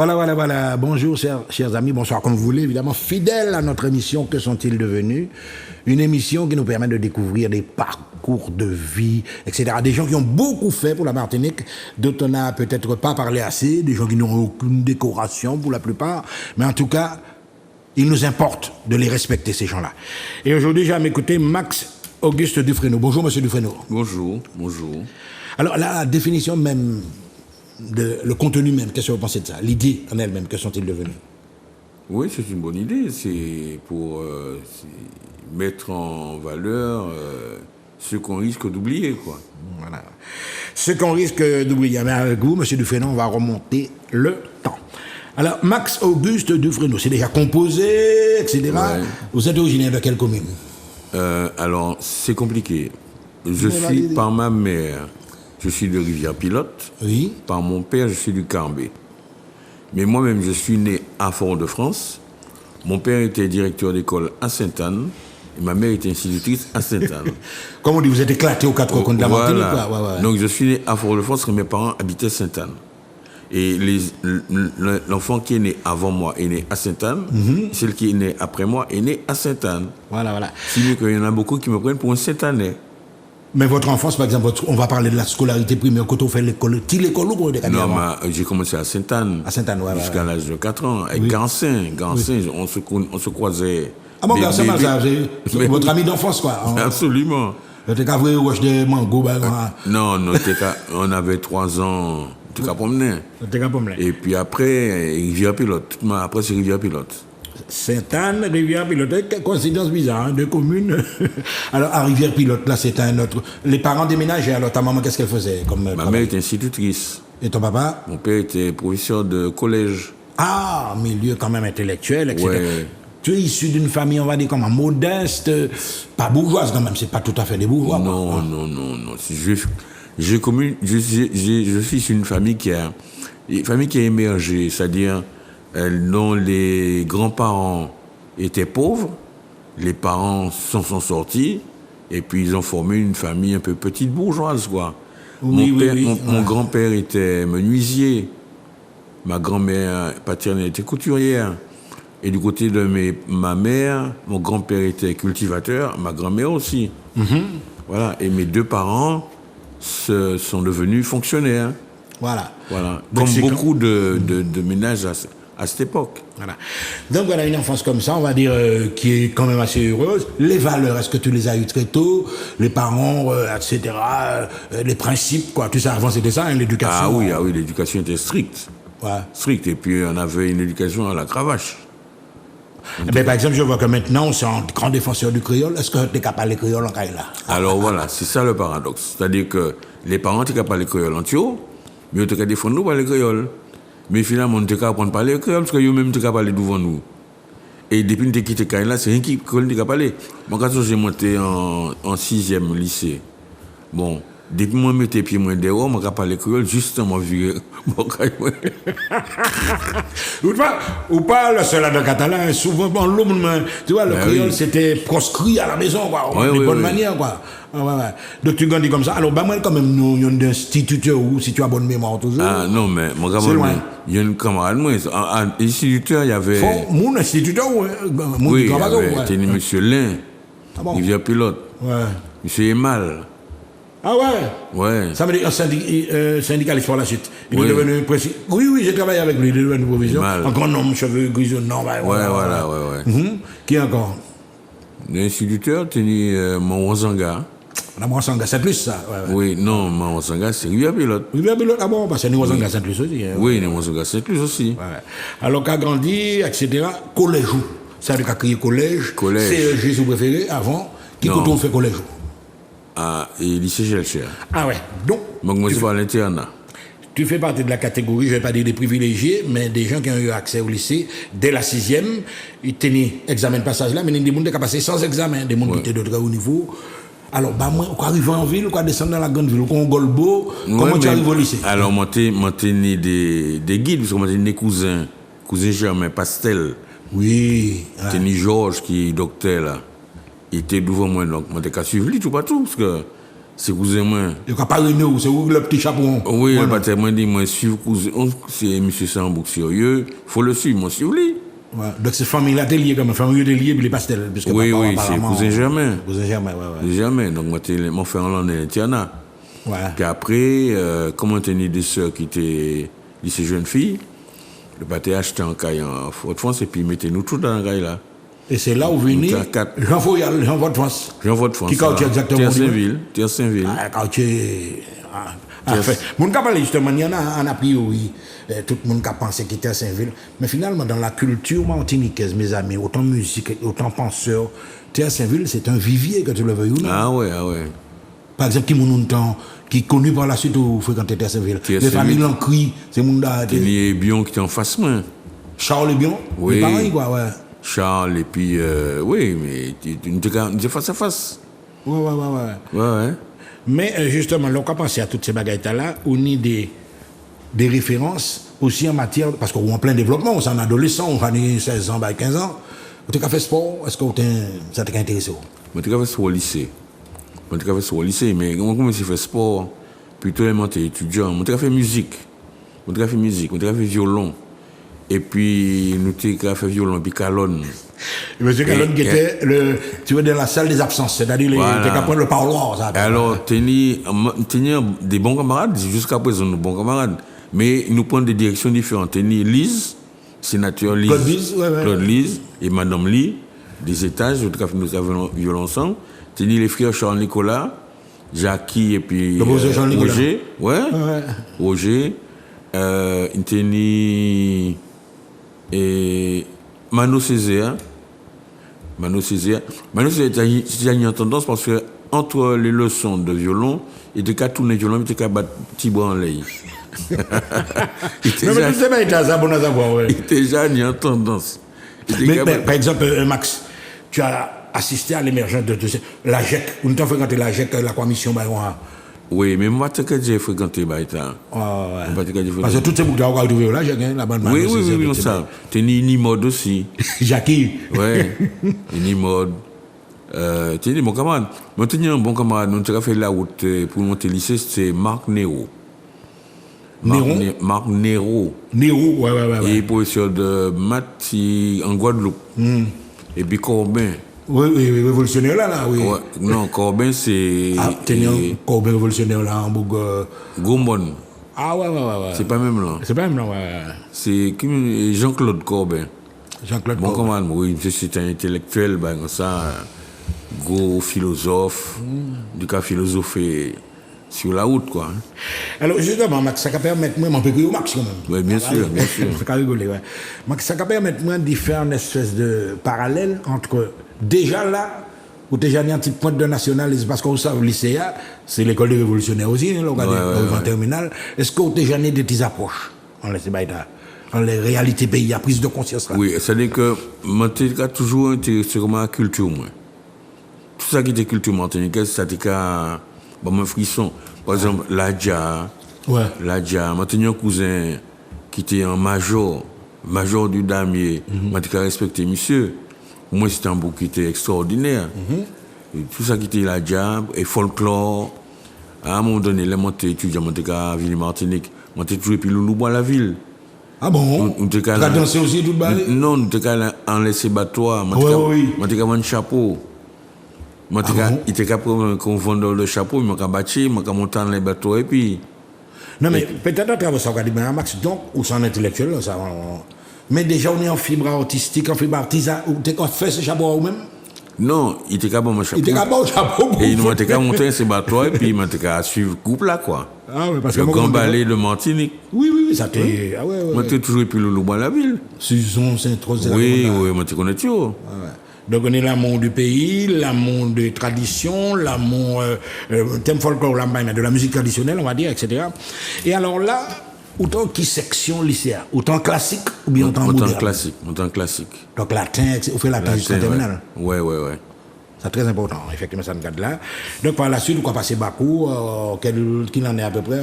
Voilà. Bonjour, chers amis, bonsoir, comme vous voulez, évidemment, fidèles à notre émission Que sont-ils devenus? Une émission qui nous permet de découvrir des parcours de vie, etc. Des gens qui ont beaucoup fait pour la Martinique, dont on n'a peut-être pas parlé assez, des gens qui n'ont aucune décoration pour la plupart, mais en tout cas, il nous importe de les respecter, ces gens-là. Et aujourd'hui, j'ai à m'écouter Max Auguste Dufresneau. Bonjour, monsieur Dufresneau. Bonjour. Alors, la définition même, le contenu même, qu'est-ce que vous pensez de ça? L'idée en elle-même, que sont-ils devenus? Oui, c'est une bonne idée. C'est pour mettre en valeur ce qu'on risque d'oublier, quoi. Voilà. Ce qu'on risque d'oublier. Mais avec vous, monsieur Dufresneau, on va remonter le temps. Alors, Max Auguste Dufresneau, c'est déjà composé, etc. Ouais. Vous êtes originaire de quelle commune? Alors, c'est compliqué. Je suis, par ma mère, je suis de Rivière-Pilote. Oui. Par mon père, je suis du Cambé. Mais moi-même, je suis né à Fort-de-France. Mon père était directeur d'école à Sainte-Anne. Et ma mère était institutrice à Sainte-Anne. Comme on dit, vous êtes éclaté aux quatre coins de la Martinique, quoi. Ouais. Donc, je suis né à Fort-de-France, que mes parents habitaient Sainte-Anne. Et l'enfant qui est né avant moi est né à Sainte-Anne. Celle qui est née après moi est née à Sainte-Anne. Voilà. C'est qu'il y en a beaucoup qui me prennent pour un Sainte-Annais. Mais votre enfance, par exemple, on va parler de la scolarité primaire, quand on fait l'école, l'école ou non, mais j'ai commencé à Sainte-Anne. À Sainte-Anne, jusqu'à l'âge de 4 ans. Avec Gansin, on se croisait. Ah bon, Gansin, votre ami d'enfance, quoi. Absolument. T'es qu'à voir roche de mango, Non, on avait 3 ans. T'es qu'à promener. Et puis après, Rivière-Pilote. Après, c'est Rivière-Pilote. Sainte-Anne, Rivière-Pilote, coïncidence bizarre, hein, deux communes. Alors, à Rivière-Pilote, là, c'est un autre. Les parents déménageaient, alors ta maman, qu'est-ce qu'elle faisait comme Ma mère était institutrice. Et ton papa? Mon père était professeur de collège. Ah, milieu quand même intellectuel, etc. Ouais. Tu es issu d'une famille, on va dire, comment, modeste, pas bourgeoise quand même, c'est pas tout à fait des bourgeois. Non. Je suis issu d'une famille qui a émergé, c'est-à-dire dont les grands-parents étaient pauvres, les parents s'en sont sortis, et puis ils ont formé une famille un peu petite bourgeoise, quoi. Mon grand-père était menuisier, ma grand-mère paternelle était couturière, et du côté de ma mère, mon grand-père était cultivateur, ma grand-mère aussi. Voilà, et mes deux parents sont devenus fonctionnaires. Voilà. Comme beaucoup de ménages à cette époque. Voilà. Donc voilà, une enfance comme ça, on va dire, qui est quand même assez heureuse. Les valeurs, est-ce que tu les as eues très tôt? Les parents, etc., les principes, quoi. Tout ça, avant c'était ça, hein, l'éducation. Ah oui, l'éducation était stricte. Ouais. Stricte, et puis on avait une éducation à la cravache. Par exemple, je vois que maintenant, c'est un grand défenseur du créole. Est-ce que tu es capable de parler créole en Kaila? Alors voilà, c'est ça le paradoxe. C'est-à-dire que les parents étaient capables de parler créole en Tio, mais ils étaient capables de défendre nous par le créole. Mais finalement, on était capable de parler créole parce que eux-mêmes étaient capables de parler devant nous. Et depuis que nous avons quitté Kaila, c'est rien qui est capable de parler. Moi, quand j'ai monté en 6e lycée, bon, depuis que je mets tes pieds dehors, je peux parler créole justement vu. Ou pas le seul de catalan, souvent, bon, tu vois, le créole, c'était proscrit à la maison, quoi, de bonne manière, quoi. Donc tu grandis comme ça. Alors, moi, quand même, nous, il y a un instituteur où, si tu as bonne mémoire, toujours. Ah, non, mais, c'est loin. Il y a une camarade, moi, instituteur, il y avait. Mon instituteur, oui, il y avait monsieur Lin, Rivière-Pilote. Ouais. Monsieur Emal. Ah ouais? Ça veut dire un syndicaliste par la suite. Il est devenu précis. Oui, j'ai travaillé avec lui, il est devenu provision. Un grand homme, cheveux grisonnants. Voilà. Qui encore? L'instituteur, tenait Mawazanga. La Mawazanga, c'est plus ça. Oui, non, Mawazanga, c'est Rivière-Pilote. Rivière-Pilote, ah bon, parce que Mawazanga, c'est plus aussi. Oui, Mawazanga, c'est plus aussi. Alors qu'à grandi, etc., collège. Ça veut dire qu'à crier collège. C'est Jésus préféré avant. Qui qu'on fait collège? Et lycée Gelcher. Ah ouais, donc... Moi, je suis à l'internat. Tu fais partie de la catégorie, je ne vais pas dire des privilégiés, mais des gens qui ont eu accès au lycée dès la 6e. Ils tenaient examen de passage là, mais il y a des gens qui ont passé sans examen, des gens qui étaient de très haut niveau. Alors, moi, on arrive en ville, on descend dans la grande ville, on Golbo, comment tu arrives au lycée? Alors, moi, j'ai né des guides, parce que moi, j'ai né cousin Germain Pastel. Oui. J'ai né Georges, qui est docteur là. Il était devant moi, donc moi, j'ai qu'à suivre lui, tout partout, parce que C'est cousin moi. Il n'y a pas réuni, c'est où le petit chaperon. Oui, le bataille moi dit moi suivre cousin, c'est monsieur Sambou sérieux, faut le suivre, moi suivre lui. Ouais. Donc c'est famille là liée comme famille de liée puis les pastels puisque oui, c'est cousin Germain. Cousin Germain, ouais. Germain, donc moi mon frère en l'année Tiana. Ouais. Puis après comment tenir des sœurs qui étaient lycée jeunes filles, le bataille acheté en caille en Fort-de-France et puis mettez nous tout dans la caille là. Et c'est là où venait Jean Vaude-France. Jean Vaude-France. Qui quartier exactement? Terre Saint-Ville. Ah, quartier. Mon cas parle justement, il y en a a priori, tout le monde a pensé qu'il était Saint-Ville. Mais finalement, dans la culture martiniquaise, mes amis, autant musique, autant penseurs, Terre Saint-Ville, c'est un vivier que tu le veuilles ou non. Ah ouais. Par exemple, qui est connu par la suite où fréquenter Terre Saint-Ville. Les familles Lancry, c'est mon gars. Il y a Bion qui était en face moi. Charles et Bion? Oui. C'est pareil, quoi, ouais. Charles, et puis, oui, mais tu es face à face. Ouais. Mais justement, on a pensé à toutes ces bagailles-là, on a des références aussi en matière, parce qu'on est en plein développement, on est en adolescent, on a 16 ans, 15 ans. On a fait sport, est-ce que ça t'a intéressé? On a fait sport au lycée. Mais comment j'ai fait sport, plutôt les montés étudiants, on a fait musique, on a fait violon. Et puis, nous avons fait violon, puis calonne. Monsieur Calonne qui était dans la salle des absences, c'est-à-dire qu'il était prendre le parloir. Ça, alors, tenir des bons camarades, jusqu'à présent, nous bons camarades, mais nous prenons des directions différentes. Tenir Lise, sénateur Lise, Claude Lise et Madame Lee, des étages, nous avons violon ensemble. Tenir les frères Charles Nicolas, Jackie et puis Roger. Roger. Tenir. Et Mano Césaire, c'était une tendance parce que entre les leçons de violon, il était qu'à tourner violon, il était qu'à battre petit bras en l'air. Mais tout ça, il était à bon à savoir, ouais. Il était déjà une tendance. Par exemple, Max, tu as assisté à l'émergence de la GEC. Où tu as fréquenté la GEC, la commission Bayon. Oui, mais moi, j'ai fréquenté Baïta. Parce que toutes ces boucles-là, on va trouver là, Jacques, la bande. Oui, on sait. Tu es Nimode aussi. Jackie. Oui, Nimode. Tu es mon camarade. Moi, tu es un bon camarade. Nous avons fait la route pour monter le lycée, c'est Marc Néro. Marc Néro. Ouais. Et professeur de maths en Guadeloupe. Et puis Corbin. Oui, révolutionnaire là, oui. Ouais, non, Corbin, c'est. Ah, t'es un Corbin révolutionnaire là, en Bourg. Gombon. Ah, ouais. C'est pas même là. Ouais. C'est Jean-Claude Corbin. Bon, comment, oui, c'est un intellectuel, comme ça, gros philosophe, du cas philosopher sur la route, quoi. Alors, justement, Max, ça peut permettre moi, un peu au Max, quand même. Oui, bien sûr. Ça peut rigoler, ouais. Max, ça peut permettre moi de faire une espèce de parallèle entre. Déjà là, où déjà un petit point de nationalisme, parce qu'on sait au lycée, c'est l'école des révolutionnaires aussi, en terminale. Est-ce qu'on a déjà des petites approches dans les réalités pays, la prise de conscience là? Oui, c'est-à-dire que moi, j'ai toujours intéressé comme la culture, moi. Tout ça qui était culture martiniquaise, ça était mon frisson. Par exemple, l'Adja. Moi, j'ai un cousin qui était un major du damier. Moi, j'ai respecté monsieur. Moi, c'était un bouc qui était extraordinaire. Et tout ça qui était la jam et folklore. À un moment donné, les montés étudiants, montés à Ville-Martinique, montés toujours et puis Loulou à la ville. Ah bon? Tu as dansé aussi tout le balai? Non, nous étions en laissé battoir. Montés à un chapeau. Il était capable qu'on vendeur de chapeau, il m'a battu, il m'a monté dans les bateaux et puis. Non, mais peut-être à travers ça, on va dire, Max, donc, ou c'est un intellectuel, ça va. Mais déjà, on est en fibre artistique, en fibre artisanale. Tu as fait ce chapeau ou même? Non, il était capable de mon chapeau. Il était capable de chapeau. Et il m'a capable de monter ses bateaux et puis il m'a capable de suivre le couple là, quoi. Ah oui, parce que. Le grand ballet de Martinique. Oui, ça t'est. Ah ouais. Moi, t'es toujours plus loulou dans la ville. Suson, Saint-Rose. Oui, moi, tu connais tout. Donc, on est l'amour du pays, l'amour des traditions, l'amour, thème folklore, de la musique traditionnelle, on va dire, etc. Et alors là, autant qui section lycéenne, autant classique ou bien autant moderne? Autant classique. Donc latin, vous faites latin jusqu'en terminale? Ouais. C'est très important, effectivement, ça nous garde là. Donc par la suite, on va passer Bakou, qu'il en est à peu près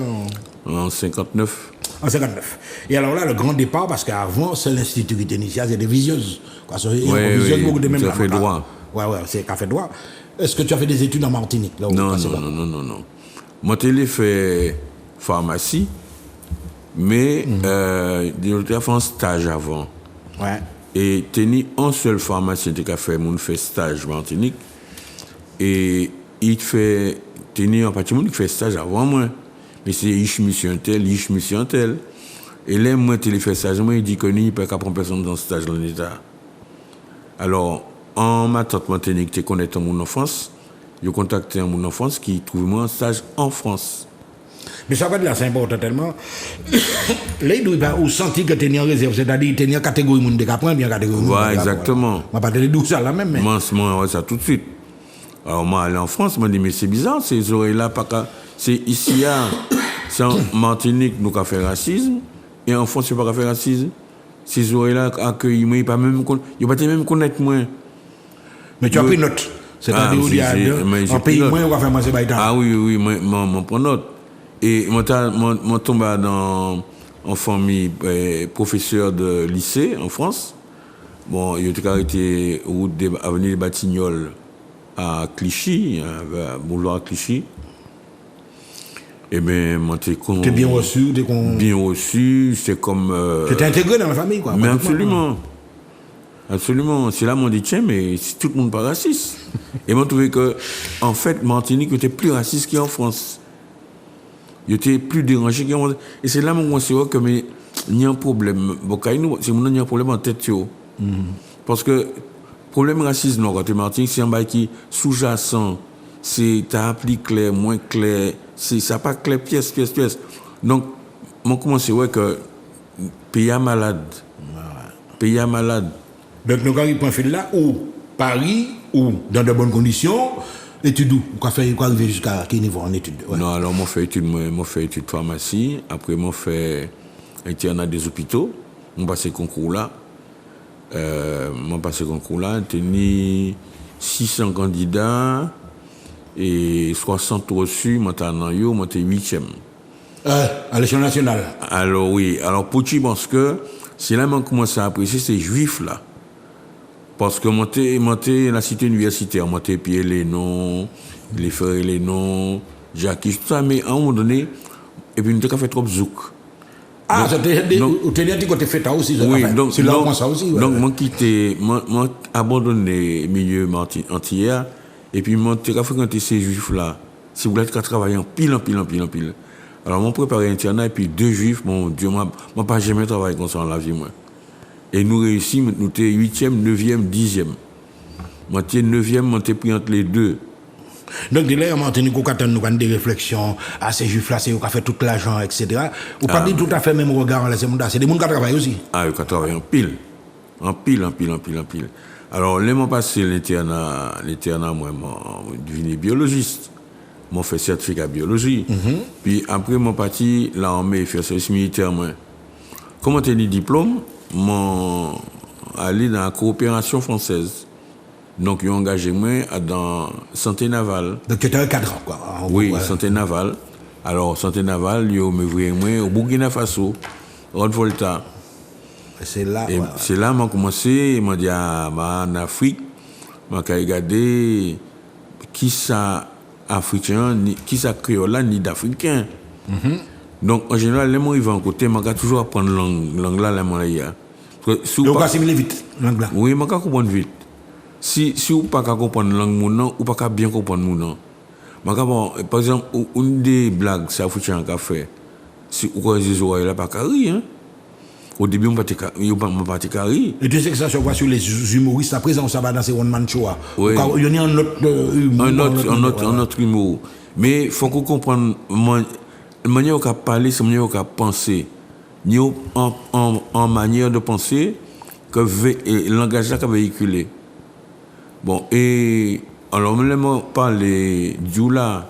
en 59. En 59. Et alors là, le grand départ, parce qu'avant, c'est l'institut qui était initial, c'est des visieuses. Oui, beaucoup de même ça fait droit. Ouais, c'est café droit. Est-ce que tu as fait des études en Martinique là, Non. Moi, j'ai fait pharmacie, mais j'ai fait un stage avant. Ouais. Et tenir un seul pharmacien qui a fait mon fait stage en Martinique. Et il fait tenir un parti qui fait stage avant moi. Mais c'est mission tel. Et là, moi, il fait stage, moi, il dit que il ne peut pas prendre personne dans le stage dans l'État. Alors, en ma tante Martinique, tu connais mon enfance, j'ai contacté mon enfance qui trouve moi un stage en France. Mais ça va de là, c'est important tellement. Là, il doit ou sentir que tu es en réserve, c'est-à-dire que tu es en catégorie monde qui apprend bien catégorie monde. Voilà, exactement. On va pas te dire ça là même. Moi, ça tout de suite. Alors, moi, aller en France, je me dis, mais c'est bizarre, ces oreilles-là, c'est ici, c'est en Martinique, nous avons fait racisme, et en France, c'est pas fait racisme. Ces oreilles-là accueillent moi, ils ne pas même connaître moi. Mais tu as pris note. C'est-à-dire qu'il y a un pays moins, on va faire manger baïta. Ah oui, moi, prends note. Et moi, tombé en famille professeur de lycée en France. Bon, il était arrêté route de avenue des Batignolles à Clichy, à boulevard à Clichy. Et bien, moi, t'es bien reçu, bien reçu, c'est comme. Tu t'es intégré dans la famille, quoi. Mais absolument. C'est là qu'on dit, tiens, mais tout le monde pas raciste. Et moi, je trouvais que, en fait, Martinique était plus raciste qu'en France. Il était plus dérangé qu'en France. Et c'est là que je considère que il y a un problème. Bon, c'est qu'il y a un problème en tête. Parce que, problème racisme, quand tu es Martinique, c'est un bail qui sous-jacent. T'as appris clair, moins clair. Ça pas clair, pièce. Donc, moi, commence à voir que pays est malade. Donc, nous avons un fil là, ou Paris, ou dans de bonnes conditions, études où? Ou arriver jusqu'à quel niveau en études? Ouais. Non, alors, moi, fait études de pharmacie. Après, moi, fait internat des hôpitaux. Moi, passé concours là. J'ai eu 600 candidats et 60 reçus. Moi, j'étais 8e. À l'échelle nationale? Alors, oui. Alors, pour tu penses que c'est là que j'ai commencé à apprécier ces juifs là. Parce que moi, j'étais la cité universitaire. Moi, j'étais pied les noms, les frères les noms, Jacques, tout ça. Mais à un moment donné, et puis, nous avons fait trop de zouk. Ah, c'était dit que tu fait ça aussi. Oui, donc, c'est là où ça aussi. Donc, moi, abandonné le milieu entier, et puis, moi, j'ai fréquenté ces juifs-là. Si vous voulez travailler en pile. Alors, moi, préparé un internat, et puis 2 juifs, mon Dieu, moi, pas jamais travaillé comme ça dans la vie, moi. Et nous réussissons, nous étions 8e, 9e, 10e. Moi, j'étais 9e, moi, j'étais pris entre les deux. Donc, de là, en Martinique, nous avons des réflexions à ces juifs-là, c'est eux qui ont fait tout l'argent, etc. Ou pas dit tout à fait même regard à ces gens-là. C'est des gens qui travaillent aussi. Ah, ils travaillent en pile. Alors, là, moi, passé l'internat, moi, je devenu biologiste. Moi, fait certificat biologie. Puis après, moi, parti l'armée, faire service militaire, moi. Comment j'ai dit diplôme, moi, allé dans la coopération française. Donc, ils ont engagé moi dans santé navale. Donc, tu étais un cadre, quoi. Oui, santé navale. Alors, santé navale, ils ont m'ouvert moi au Burkina Faso, Haute-Volta. C'est là. Et c'est là que j'ai commencé, ils m'ont dit, en Afrique, je vais regarder qui ça africain, qui ça créole, ni d'africain. Donc, en général, les mots, ils vont à côté, je vais toujours apprendre langue là, donc, on va assimiler vite, langue là. Oui, je vais comprendre vite. Si vous ne pouvez pas comprendre la langue, vous ne pouvez pas bien comprendre mon nom. Par exemple, une des blagues, c'est africain qui a fait. Si vous avez des oreilles là, pas carré, hein. Au début, on ne peut pas carré. Et tu sais que ça se voit sur les humoristes. À présent, ça va dans ces one-man show. Oui. Il y a un autre humour. Un autre humour. Mais il faut qu'on comprenne la manière qu'on parler, c'est la manière qu'on penser. En manière de penser, que le langage là qu'on véhiculé. Bon, et alors, moi, parler Djoula,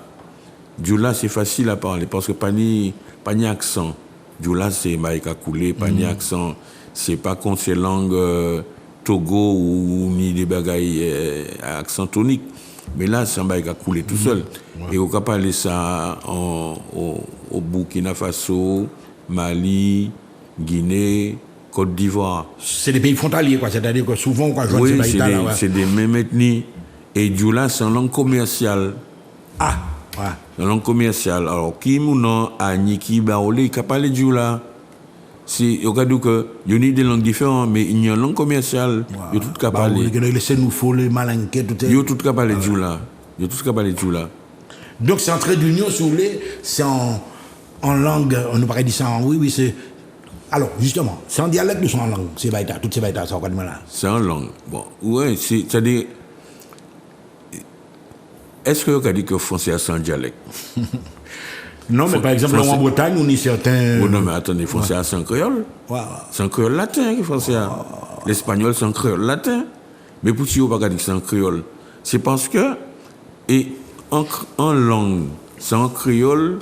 c'est facile à parler parce que pas ni accent. Djoula, c'est maïka coulé, pas ni accent. C'est pas contre ces langues Togo ou ni des bagailles accent tonique. Mais là, c'est un maïka coulé tout seul. Et on peut parler ça au Burkina Faso, Mali, Guinée, Côte d'Ivoire. C'est des pays frontaliers, quoi. C'est-à-dire que souvent, on joue Oui, ces pays-là. Ouais. c'est des mêmes ethnies. Et Dioula, c'est une langue commerciale. Ah, ouais. Une langue commerciale. Alors, qui mounan a Niki Baolé, qui a parlé Dioula? C'est au cas où il y a des langues différentes, mais il y a une langue commerciale. Il y a tout qui a parlé. Il laissez nous faut les malinqués, tout Il y a tout qui a parlé Dioula. Il y a tout qui a parlé Dioula. Donc, c'est en trait d'union, si vous voulez, c'est en langue, on nous paraît dire ça en oui, c'est. Alors, justement, c'est en dialecte ou c'est en langue, ces baïtas, toutes ces baïtas, ça, encore là. C'est en langue. Bon, ouais, c'est-à-dire. Est-ce que vous avez dit que le français c'est un dialecte? Non, mais par exemple, en Bretagne, on y certains. Oh non, mais attendez, le français c'est un créole. C'est un créole latin, le français. L'espagnol, c'est un créole latin. Mais pour qui vous pas dire que c'est un créole? C'est parce que, et en langue, c'est un créole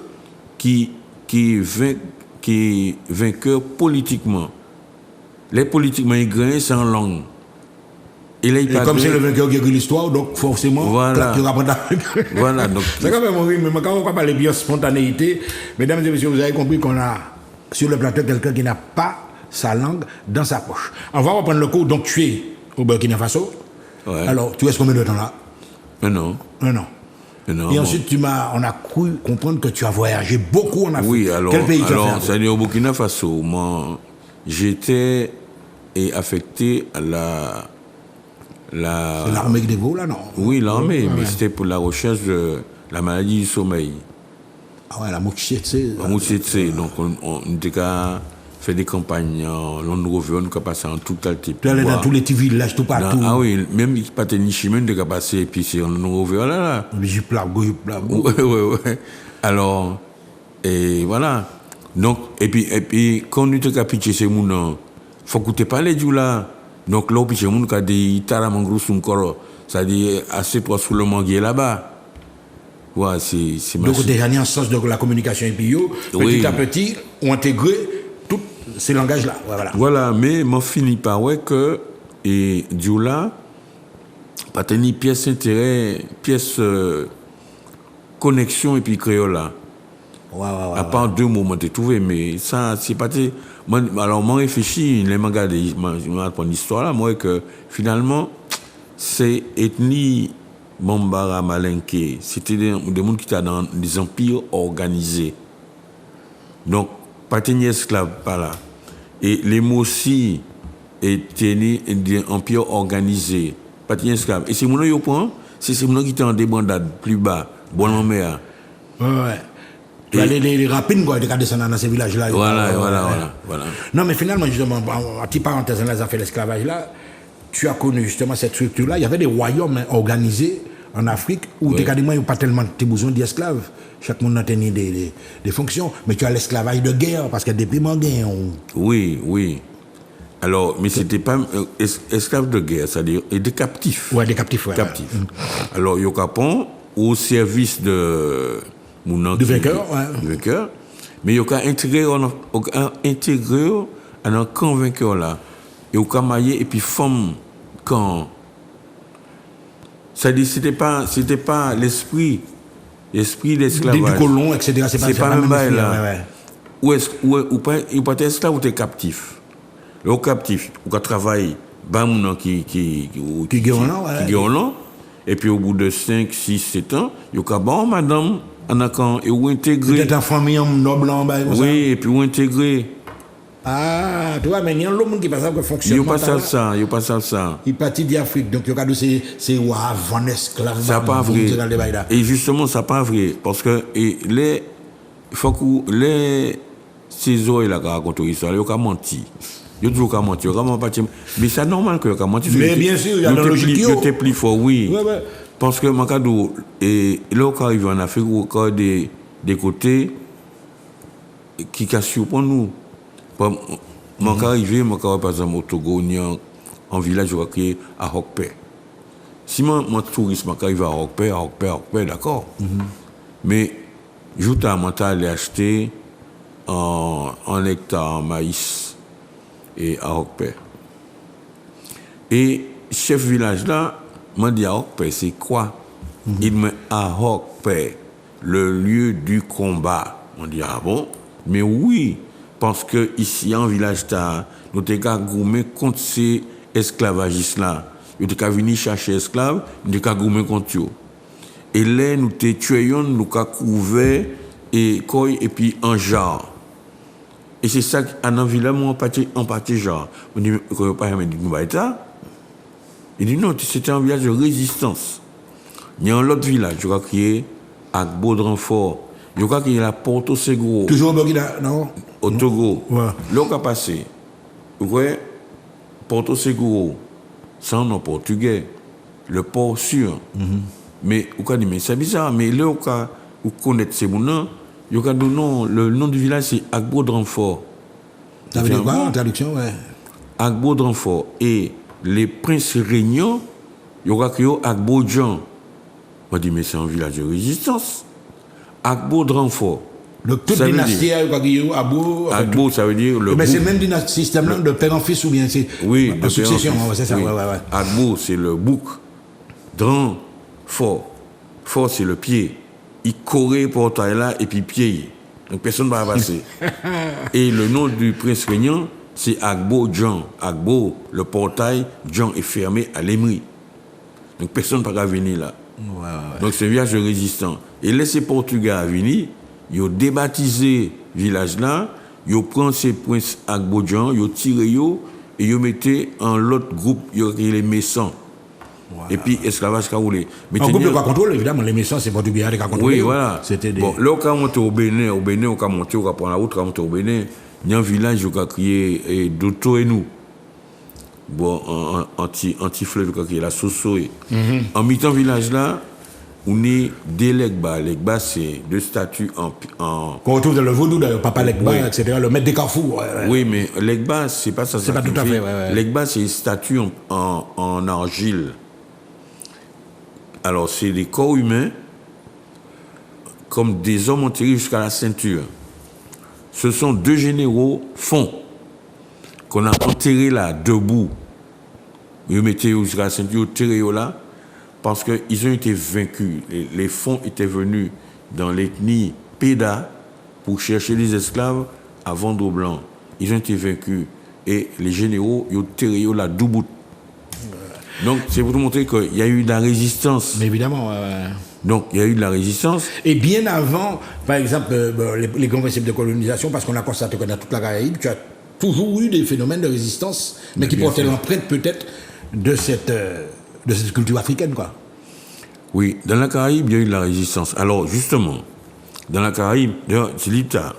qui est vainqueur politiquement. Les politiquement aigris, c'est en langue. Et comme c'est le vainqueur qui écrit l'histoire, donc forcément, voilà. Voilà. Donc, c'est quand même horrible, mais quand on parle de spontanéité, mesdames et messieurs, vous avez compris qu'on a sur le plateau quelqu'un qui n'a pas sa langue dans sa poche. On va reprendre le cours. Donc tu es au Burkina Faso. Ouais. Alors, tu restes combien de temps là? Un an. Et ensuite, on a cru comprendre que tu as voyagé beaucoup en Afrique. Oui, alors, quel pays tu as fait? C'est-à-dire au Burkina Faso. Moi, j'étais affecté à C'est l'armée qui dévole, là, non? Oui, l'armée, mais c'était pour la recherche de la maladie du sommeil. Ah ouais, la Mouchetse. La Mouchetse. Donc, on était qu'à faire des campagnes, on a passé en tout le type. Tu allais dans tous les petits villages, tout partout. Ah oui, même si pas de Nichimen, on a passé, et puis c'est on a là. Ouais. Alors, et voilà. Donc, et puis quand on était capité, c'est mon faut que tu parles du là. Donc là, puis c'est mon qui a dit, ça dit assez proche sur le manguier là-bas. Ouais, c'est donc, tu as en sens de la communication et puis, petit à petit, on intégré tous ces langages-là. Voilà, mais m'en finit par ouais que et Dioula, pas tenir pièce intérêt, pièce connexion et puis créole là. À part deux moments tu trouvé, mais ça c'est pas alors moi réfléchi les mangas de l'histoire là, moi que finalement c'est ethnie Bambara Malinké, c'était des gens qui étaient dans des empires organisés. Donc pas tenir esclave par là. Et les mots aussi étaient des empires organisés, pas tenir esclave. Et c'est mon yo point, c'est mon qui étaient en débandade plus bas, bon en mer. Ouais. Les rapines, quoi, de descendre dans ces villages-là. Voilà. Non, mais finalement, justement, en petite parenthèse, on a fait l'esclavage-là. Tu as connu justement cette structure-là. Il y avait des royaumes organisés en Afrique où, décidément, il n'y a pas tellement de besoin d'esclaves. Chaque monde a tenu des fonctions. Mais tu as l'esclavage de guerre, parce qu'il y a des pays mangués. Oui. Alors, mais c'était pas esclaves de guerre, c'est-à-dire des captifs. Ouais, des captifs, ouais. Captifs. Alors, Yokapon, au service du vainqueur, mais il y a intégré à un camp vainqueur là, et au maillé et puis forme camp. C'est-à-dire c'était pas l'esprit d'esclavage. Du colon, etc. C'est pas même bail là. Ou pas esclave ou t'es captif. Au captif, ou travaille, qui guéron, et puis au bout de 5, 6, 7 ans, il y a bon madame et ou intégré. Peut-être en famille noble en bas. Oui, et puis ou intégré. Ah, tu vois, mais il y a un homme qui passe à fonctionner. Il n'y a pas ça. Il partit d'Afrique, donc il y a c'est avant esclave. Ça pas vrai. Et justement, ça pas vrai. Parce que il faut que les saisons et la racontent l'histoire, ils ont menti. Ils ont toujours menti. Mais c'est normal que ils ont menti. Mais bien sûr, il y a la logique. Ils étaient plus fort, oui. Ouais. Parce que Makadou, et là, quand ils vont en Afrique, il y a des côtés qui surprennent nous. Moi, quand arrivé, par exemple, au Togo, en village, je vois qu'il y a à Hokpe. Si mon tourisme arrive à Hokpe, d'accord. Mais, je vais aller acheter un hectare de maïs et à Hokpe. Et chef village là, m'a dit à Hokpe, c'est quoi? Il me dit à Hokpe, le lieu du combat. On dit, ah bon? Mais oui, parce que ici, en village, nous avons gourmé contre ces esclavagistes-là. Nous avons venir chercher esclaves, nous avons gourmé contre eux. Et là, nous avons tué, nous avons couvert et puis en genre. Et c'est ça qu'en village, on partit genre. On dit, nous ça. Il dit non, c'était un village de résistance. Il y a un autre village, je crois qu'il est à Agbo de Renfort. Je crois qu'il y a la Porto Seguro. Toujours au Burkina, non? Au Togo. Ouais. Là, on a passé. Vous voyez, Porto Seguro, c'est un nom portugais. Le port sûr. Mais, vous avez dit, mais c'est bizarre. Mais là, vous connaissez ces noms. Le nom du village, c'est Agbo de Renfort. Ça veut dire quoi en traduction? Ouais. Agbo de Renfort. Et les princes régnants, il y aura créé Agbo Jean. On dit, mais c'est un village de résistance. Agbo de Renfort. Donc, toute dynastie, Agbo, ça veut dire le. Mais c'est le même système-là de père en fils ou bien c'est. Oui, en succession, c'est ça, oui. ouais. Agbo, c'est le bouc. Dran, fort. Fort, c'est le pied. Il courait portail là et puis pied. Donc, personne ne va passer. Et le nom du prince régnant, c'est Agbo Jean. Agbo, le portail, Jean est fermé à l'émery. Donc personne ne peut venir là. Ouais. Donc c'est un village résistant. Et là, ces Portugais à venir, ils ont débaptisé le village là, ils ont pris ces princes Agbo Jean, ils ont tiré et ils ont mis en l'autre groupe, ils ont créé les Messans. Voilà. Et puis esclavage qui a roulé. En groupe de contrôle, évidemment, les Messans, c'est Portugais qui a contrôlé. Oui, voilà. C'était des... Bon, là, on a monté au Bénin, on a monté, on a pris la route, on a monté au Bénin. Il y a un village qui a crié Doto et nous. Bon, anti-fleuve qui est la Sosoé. En mi-temps village là, on est des Legba. Legba, c'est deux statues en. Qu'on retrouve dans le vaudou, d'ailleurs, Papa Legba, oui. Etc., le maître des Carrefours. Ouais. Oui, mais Legba, c'est pas ça. C'est pas tout à fait, ouais. Legba, c'est une statue en argile. Alors, c'est des corps humains, comme des hommes enterrés jusqu'à la ceinture. Ce sont deux généraux fonds qu'on a enterrés là, debout. Ils mettaient jusqu'à la ceinture, enterrés là, parce qu'ils ont été vaincus. Les fonds étaient venus dans l'ethnie Péda pour chercher des esclaves à vendre aux Blancs. Ils ont été vaincus. Et les généraux, ils ont enterrés là, debout. Donc, c'est pour te montrer qu'il y a eu de la résistance. Mais évidemment, Donc, il y a eu de la résistance. Et bien avant, par exemple, les grands principes de colonisation, parce qu'on a constaté que dans toute la Caraïbe, tu as toujours eu des phénomènes de résistance, mais qui portaient l'empreinte peut-être de cette culture africaine, quoi. Oui, dans la Caraïbe, il y a eu de la résistance. Alors, justement, dans la Caraïbe, c'est l'État.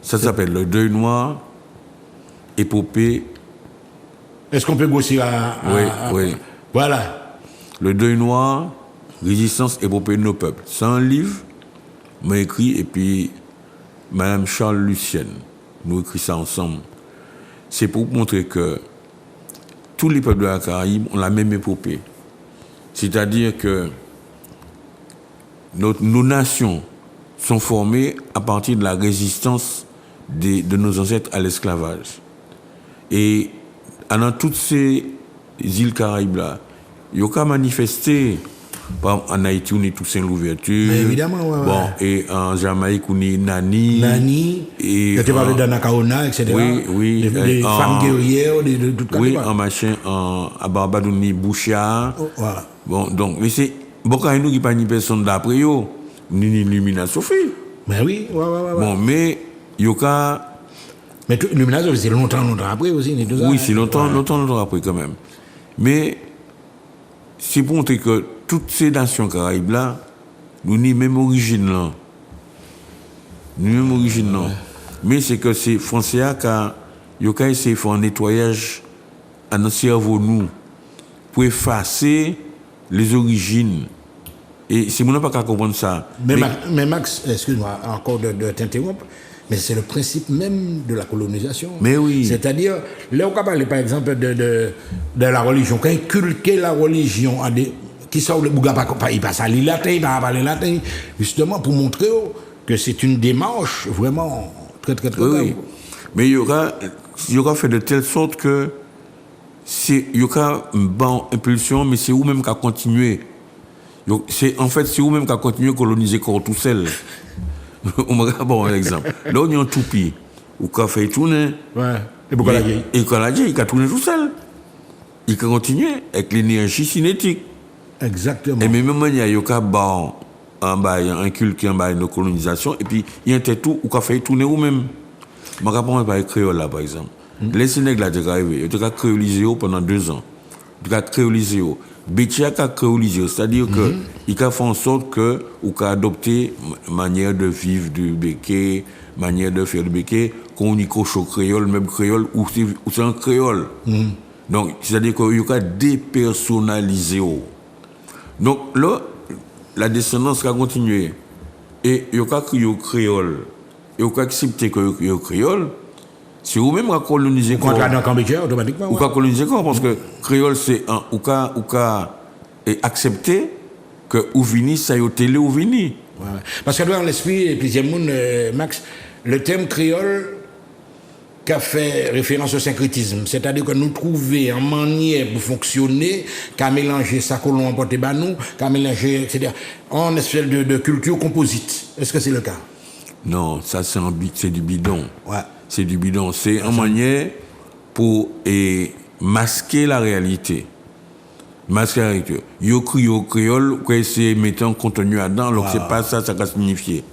Ça s'appelle le deuil noir, épopée. Est-ce qu'on peut grossir Oui. Voilà. Le deuil noir, résistance, épopée de nos peuples. C'est un livre, m'a écrit, et puis Mme Charles Lucienne, nous écrit ça ensemble. C'est pour montrer que tous les peuples de la Caraïbe ont la même épopée. C'est-à-dire que nos nations sont formées à partir de la résistance de nos ancêtres à l'esclavage. Et dans toutes ces îles Caraïbes-là, il y a qu'à manifester. Par exemple, en Haïti, on est Toussaint l'ouverture. Mais évidemment, ouais. Bon, et en Jamaïque, on est Nani. Et tu parles d'Anakaona, etc. Oui. Des femmes guerrières, de tout cas. Oui, en machin, à Barbade, on est Boucha. Oh, voilà. Bon, donc, mais c'est. Bon, quand nous, qui pas ni personne d'après, on est Lumina Sophie. Mais oui, ouais. Bon, mais, il y a qu'à. Mais Lumina Sophie, c'est longtemps après aussi. Oui, c'est longtemps après quand même. Mais, c'est pour montrer que toutes ces nations Caraïbes-là, nous n'avons même origine là. Mais c'est que c'est Français qui ont essayé de faire un nettoyage à notre cerveau, nous, pour effacer les origines. Et c'est mon pas qu'à comprendre ça. Mais Max, excuse-moi encore de t'interrompre, mais c'est le principe même de la colonisation. Mais oui. C'est-à-dire, là, on va parler par exemple de la religion. Quand inculquer la religion à des. Qui sort le bouga, il passe à l'île latin, il va parler latin, justement pour montrer que c'est une démarche vraiment très oui. Mais il y aura fait de telle sorte que il y aura une bonne impulsion, mais c'est vous-même qui a continué. En fait, c'est vous-même qui a continué à coloniser corps tout seul. On me regarde un exemple. Là, on est en toupie. ou qu'a fait tourner. Ouais. Et pourquoi la vieille? Et quand la vieille, il a tourné tout seul. Il a continué avec l'énergie cinétique. Exactement. Et même manière, il y a un culte en bas de colonisation, et puis il y a un tout ou qu'a fait tourner ou même. Je me rappelle par créole là, par exemple. Les Sénégalais sont arrivés, ils ont créolisé pendant 2 ans. Ils ont créolisé. Bétia a créolisé, c'est-à-dire que il a fait en sorte que ou qu'a adopté manière de vivre du béquet, manière de faire du béquet, qu'on y coche au créole, même créole, ou c'est un créole. Donc, c'est-à-dire qu'il a dépersonnalisé. Donc là, la descendance a continué. Et il y a crié au créole. Et il a accepté que le créole, c'est vous-même qui a colonisé. Contre la Cambodge, automatiquement. Ou qui a colonisé quoi? Parce que créole, c'est un. Ou qui a accepté que ou vini, ça y est, télé ou vini. Ouais. Parce que dans l'esprit, et plusieurs monde, Max, le terme créole qui a fait référence au syncrétisme, c'est-à-dire que nous trouvons en manière pour fonctionner, qu'à mélanger ça que l'on emporte par nous, qu'à mélanger, etc., en espèce de culture composite. Est-ce que c'est le cas? Non, ça c'est du bidon. Ouais. C'est du bidon. C'est une manière pour masquer la réalité. Masquer la réalité. Yo crie au créole, que c'est mettant contenu là-dedans, alors que c'est pas ça va signifier.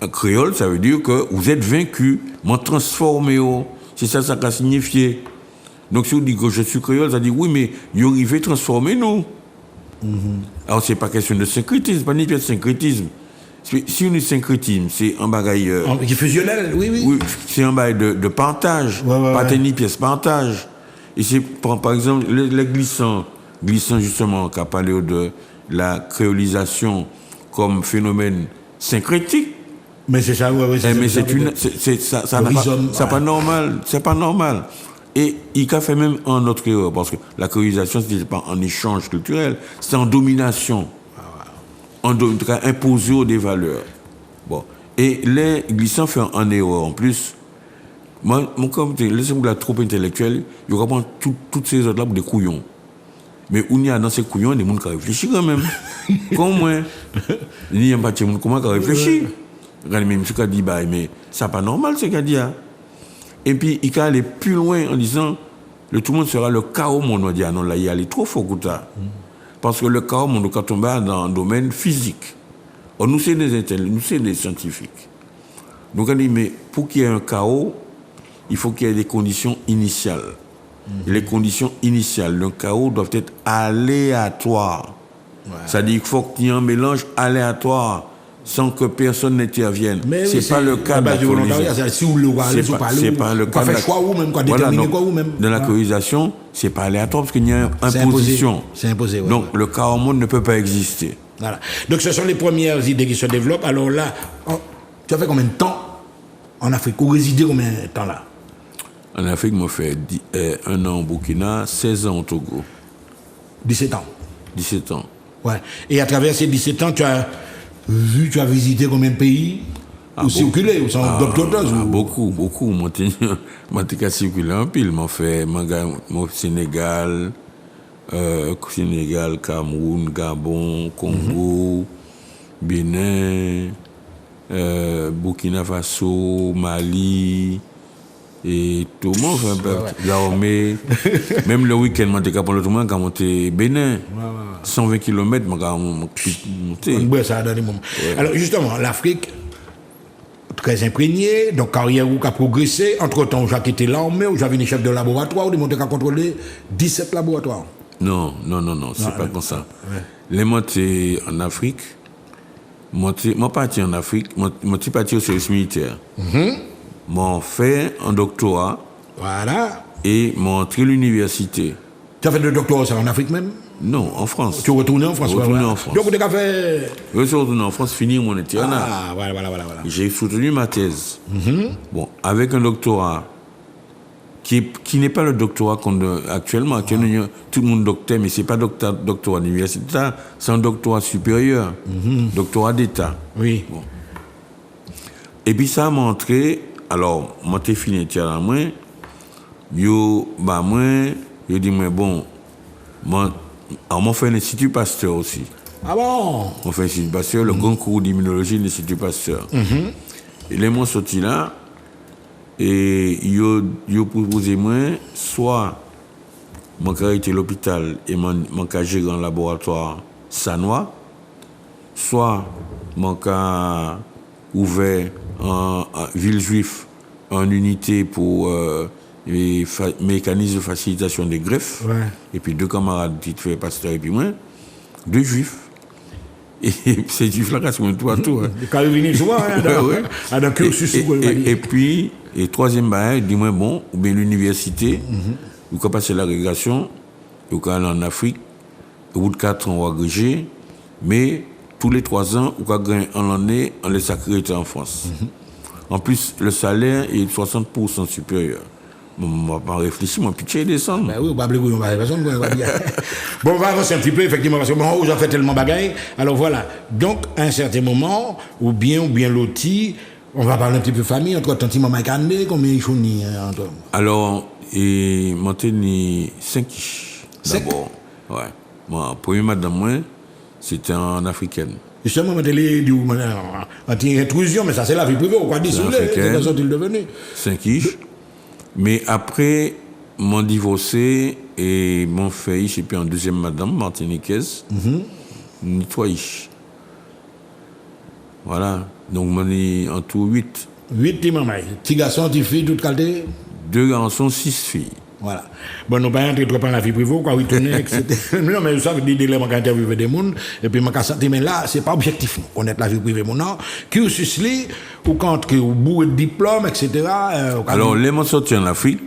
Un créole, ça veut dire que vous êtes vaincu, m'en transformé. C'est ça va signifier. Donc si vous dites que je suis créole, ça dit oui, mais vous arrivez à transformer nous. Alors c'est pas question de syncrétisme, pas ni de syncrétisme. Si on est syncrétisme, c'est un bagage. Qui est fusionnel, oui. Oui, c'est un bagage de partage. Pas ni pièce, partage. Et c'est, par exemple, les glissants justement, qui a parlé de la créolisation comme phénomène syncrétique. Mais c'est ça, oui. Mais c'est pas normal. C'est pas normal. Et il a fait même un autre erreur, parce que la créolisation, ce n'était pas en échange culturel, c'est en domination. En tout cas, imposer des valeurs. Bon. Et les glissants font en erreur en plus. Moi, comme laissez-moi la troupe intellectuelle, il reprend toutes ces autres-là pour des couillons. Mais où il y a dans ces couillons des gens qui réfléchissent quand même. Comme moi. Il n'y a pas de gens qui réfléchissent. Même ce qu'a dit, mais ça n'est pas normal ce qu'a dit. Et puis, il a allé plus loin en disant, tout le monde sera le chaos, on dit, non, là, il allait trop fort. Parce que le chaos, on doit tomber dans le domaine physique. Or, nous, c'est des scientifiques. Donc, on dit, mais pour qu'il y ait un chaos, il faut qu'il y ait des conditions initiales. Et les conditions initiales d'un chaos doivent être aléatoires. Ouais. C'est-à-dire qu'il faut qu'il y ait un mélange aléatoire sans que personne n'intervienne. C'est pas le cas de la colonisation. C'est pas le cas de la colonisation. Dans la colonisation, c'est pas aléatoire parce qu'il y a une imposition. C'est imposé. Ouais, donc le chaos au monde ne peut pas exister. Voilà. Donc ce sont les premières idées qui se développent. Alors là, tu as fait combien de temps en Afrique? Ou résidé combien de temps là? En Afrique, moi, fait 1 an au Burkina, 16 ans au Togo. 17 ans. 17 ans. Ouais. Et à travers ces 17 ans, tu as visité combien de pays? Ou circulé? Ou sans docteur? Beaucoup. Moi, j'ai circulé un pile. Moi, fait Sénégal, Cameroun, Gabon, Congo, Bénin, Burkina Faso, Mali. Et tout le monde fait un peu l'armée. Même le week-end, je suis allé tout le monde quand monté Bénin. 120 km, je suis monté. Alors justement, l'Afrique, très imprégnée, donc carrière où a progressé. Entre-temps, j'ai quitté l'armée, j'ai devenu chef de laboratoire, où j'ai contrôlé 17 laboratoires. Non, c'est pas comme ça. Ouais. Les montés en Afrique, moi parti en Afrique, moi parti au service militaire. M'ont fait un doctorat. Voilà. Et m'ont entré à l'université. Tu as fait le doctorat en Afrique même? Non, en France. Tu es retourné en France? En France. Donc tu as fait... Je suis retourné en France, finir mon internat. Ah, voilà. J'ai soutenu ma thèse. Bon, avec un doctorat qui n'est pas le doctorat qu'on a actuellement. Actuellement, tout le monde docteur, mais ce n'est pas doctorat universitaire, c'est un doctorat supérieur, doctorat d'État. Oui. Bon. Et puis ça m'a montré... Alors, moi, j'ai fini à moi. Yo dit, bon, moi fait un institut Pasteur aussi. Ah bon? On fait un institut Pasteur, le grand cours d'immunologie de l'Institut Pasteur. Et les mots sortis là, et yo proposé moi soit mon été l'hôpital et mon cas gérer un laboratoire sanois, soit mon cas ouvert en ville juif en unité pour les mécanismes de facilitation des greffes, et puis 2 camarades qui fait pasteur et puis moi, 2 juifs. Et ces juifs-là, qui sont tout à tout. Quand ils viennent souvent, dans cursus. Et puis, et troisième bail, dis-moi, bon, ou bien l'université, ou quand passer l'agrégation, ou quand aller en Afrique, au bout de 4 ans, on va agréger, mais tous les 3 ans, ou quand gagner en l'année, on les accrédite en France. En plus, le salaire est 60% supérieur. Bon, on va pas réfléchir, mon pitcher descendre. Ben oui, on va pas on va personne, on va dire. Bon, on va avancer un petit peu, effectivement, parce que bon, vous avez fait tellement bagaille. Alors voilà. Donc, à un certain moment, ou bien loti, on va parler un petit peu famille, entre tanti maman et combien ils sont ni entre. Alors, et moi, j'ai 5 d'abord. Ouais. Moi, premier madame, moi, c'était en africaine. Justement, on a anti-intrusion, mais ça, c'est la vie privée, on va dire, c'est sont-ils devenus 5 Mais après, m'ont divorcé et mon fait, et puis en deuxième madame, martiniquaise, ni 3 Voilà. Donc, m'en ai en tout 8. 8 petits mamans. Petits garçons, petites filles, toutes qualités 2 garçons, 6 filles. Voilà. Bon, nous ne pouvons pas entrer trop dans la vie privée, quoi, oui, tourner, etc. Non, mais ça, je dis, je vais interviewer des gens, et puis, je senti, mais là, ce n'est pas objectif, connaître la vie privée, mon nom. Cursus, ou quand, au bout de diplôme, etc. Alors, les m'ont sorti en Afrique,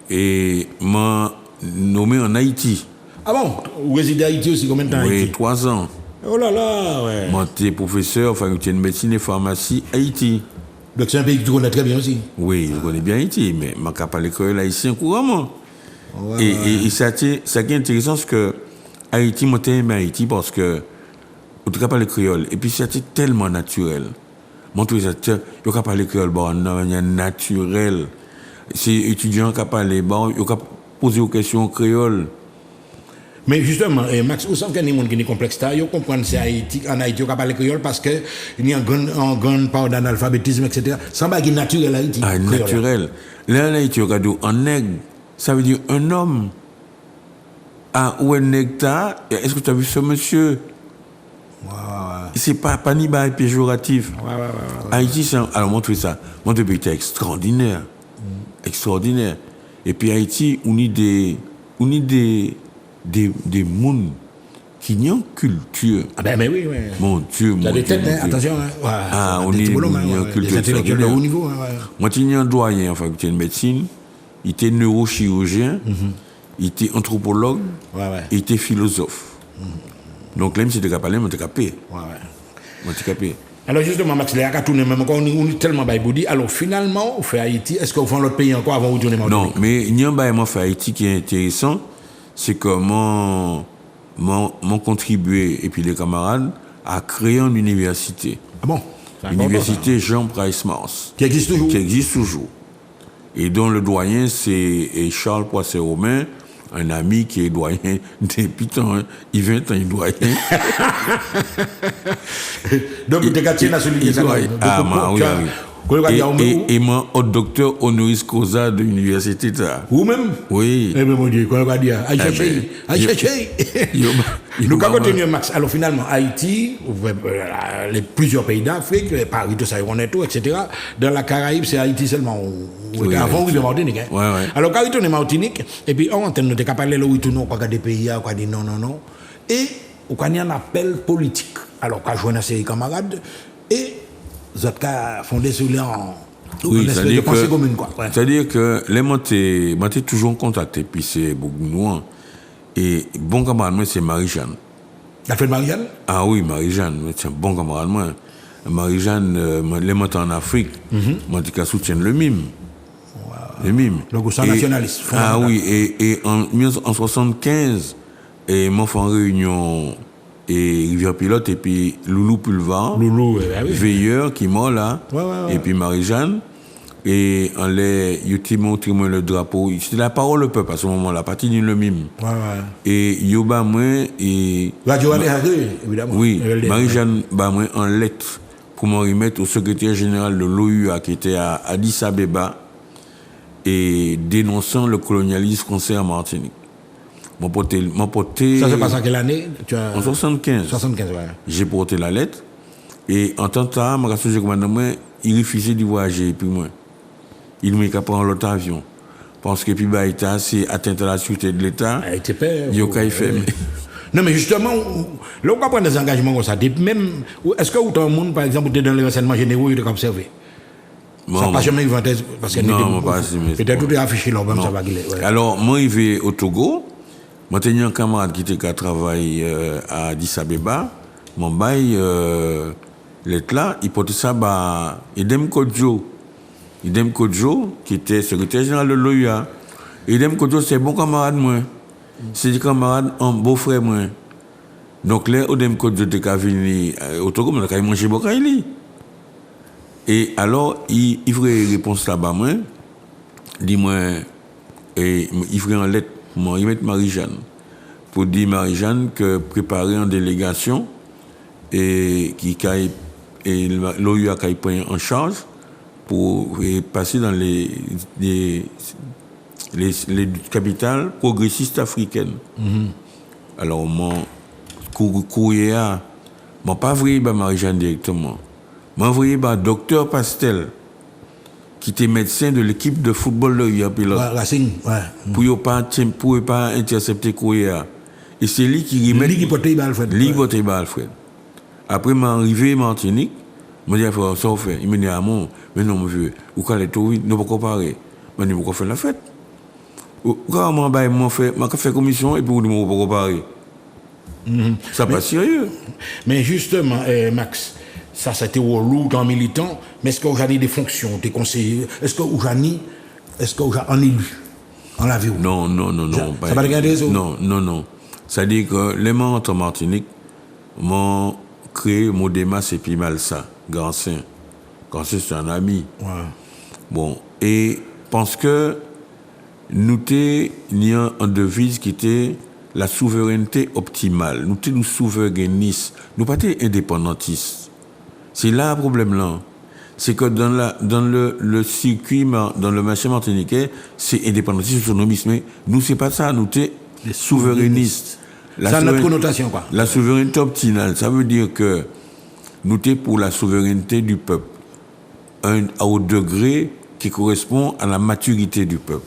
et m'ont nommé en Haïti. Ah bon? Vous résidez à Haïti aussi, combien de temps? Oui, 3 ans. Oh là là, ouais. Moi, j'étais professeur, faculté de médecine et pharmacie, Haïti. Donc c'est un pays que tu connais très bien aussi. Oui, je connais bien Haïti, mais je ne parle pas l'école haïtien couramment. Et ça qui est intéressant, c'est que Haïti, moi, j'ai aimé Haïti parce que, en tout cas, parler créole. Et puis, c'était tellement naturel. Moi, je ne parle pas le créole, de manière naturelle. C'est étudiant qui parle, ils peuvent poser des questions créole. Mais justement, Max, vous savez qu'il y a des gens qui sont complexes, ils comprennent que c'est Haïti, en Haïti, on parle le créole parce qu'il y a une grande part d'analphabétisme, etc. Ça va être naturel Haïti. Ah, naturel. Là, en Haïti, on regarde un nègre, ça veut dire un homme. Ah, où est un nègre? Est-ce que tu as vu ce monsieur? C'est pas ni bail péjoratif. Haïti, c'est alors montre ça. Montre pays extraordinaire. Extraordinaire. Et puis Haïti, on y des mondes qui n'ont culture. Ah ben mais oui, oui. Mon Dieu, mon Dieu. Attention, on est une culture intellectuelle de haut niveau. Moi, j'ai un doyen en faculté de médecine, il était neurochirurgien, il était anthropologue, il était philosophe. Donc là, c'était capable, on était capé. On était capé. Alors justement, Max, les a tourné même encore, on est tellement baïboudi. Alors finalement, on fait Haïti. Est-ce qu'on fait l'autre pays encore avant de tourner? Non, mais il y a un bail fait Haïti qui est intéressant. C'est que m'ont contribué, et puis les camarades, à créer une université. Ah bon? L'université Jean Price-Mars. Qui existe toujours? Qui existe toujours. Et dont le doyen, c'est Charles Poisset-Romain, un ami qui est doyen depuis tant, il 20 ans, il est doyen. Donc, il était à celui qui est doyen. Ah, oui. Et moi, au docteur honoris causa de l'université. Vous-même? Oui. Eh bien, mon Dieu, qu'on va dire? Aïe, nous allons continuer, Max. Alors, finalement, Haïti, plusieurs pays d'Afrique, Paris, tout ça, on est tout, etc. Dans la Caraïbe, c'est Haïti seulement. Avant, on est Martinique. Alors, quand on est Martinique, et puis, on entend, nous sommes capables de dire, oui, tout, non, pas des pays, on va dire non. Et, on y a un appel politique. Alors, quand je vois une série de camarades, et vous êtes fondé sur oui, c'est-à-dire que les m'ont toujours contacté, puis c'est beaucoup nous. Et bon camarade, moi, c'est Marie-Jeanne. Tu as fait Marie-Jeanne? Ah oui, Marie-Jeanne, c'est un bon camarade, moi. Marie-Jeanne, les m'ont en Afrique, moi, je soutiens le mime. Le mime. Donc, c'est nationaliste. Ah oui, et en 1975, moi, fait une réunion. Et Rivière Pilote, et puis Loulou Pulvar, Veilleur qui est mort là, et puis Marie-Jeanne, et on les montré le drapeau. C'était la parole au peuple à ce moment-là, partie du le mime. Et Yoba moi, et. Radio évidemment. Oui, Marie-Jeanne, moi en lettre, pour m'en remettre au secrétaire général de l'OUA qui était à Addis Abeba et dénonçant le colonialisme français en Martinique. Mon porté, Ça se passe en quelle année? En 75. 75, ouais. J'ai porté la lettre et en tant que ça, je commandement, il refusait de voyager et puis moi. Il m'a prendre l'autre avion. Parce que puis Baïta, c'est atteinte à la sécurité de l'État. Il était père. Il y a fait. Non, mais justement, là, on prend des engagements comme ça. Même, est-ce que autant de monde, par exemple, tu es dans les renseignements généraux, il est observé? Ça n'a pas jamais inventé, parce qu'elle n'était pas. Peut-être tout est affiché là, même ça va guider. Alors, moi, je vais au Togo. Moi, j'ai un camarade qui était à travailler à Addis Abeba. Mon bail, l'être là, il portait ça à Idem Kodjo. Idem Kodjo, qui était secrétaire général de l'OUA. Idem Kodjo, c'est un bon camarade, moi. C'est des camarades, un beau-frère, moi. Donc, là, Idem Kodjo était venu au Togo, mais il a mangé beaucoup. Et alors, il ferait une réponse là-bas, moi. Dis-moi, et il ferait en lettre, moi, il met Marie-Jeanne. Pour dire Marie-Jeanne que préparer en délégation et l'OUA qui prend en charge pour passer dans les capitales progressistes africaines. Alors, mon courrier, je pas envoyé Marie-Jeanne directement. Je envoyé docteur Pastel, qui était médecin de l'équipe de football de l'OUA pilote. Racing, ouais. Pour ne pas intercepter le courrier. Et c'est lui qui remet. Lui qui portait Alfred. Lui qui portait Alfred. Après, je suis arrivé à Martinique. Je me dis, ça on fait. Il me dit, ah mon, mais non, mon vieux, ou quand il est tout vite, nous ne pouvons pas comparer. Je me dis, pourquoi faire la fête? Quand je fais commission et puis vous ne pouvons pas comparer. Ça pas sérieux. Mais justement, Max, ça c'était au loup en militant, mais est-ce que vous avez des fonctions, des conseillers? Est-ce que vous avez en élu? En la vie? Non. Ça va regarder ça? Non. C'est-à-dire que les membres en Martinique m'ont créé Modémas et puis Malsa, Gancin. Gancin, c'est un ami. Ouais. Bon, et parce que nous avons une devise qui était la souveraineté optimale. Nous sommes souverainistes. Nous ne sommes pas indépendantistes. C'est là le problème là. C'est que dans le circuit, dans le marché martiniquais, c'est indépendantisme, autonomisme. Mais nous, c'est pas ça. Nous sommes souverainistes. Ça a notre connotation, quoi. La souveraineté optimale, ça veut dire que nous sommes pour la souveraineté du peuple, au degré qui correspond à la maturité du peuple.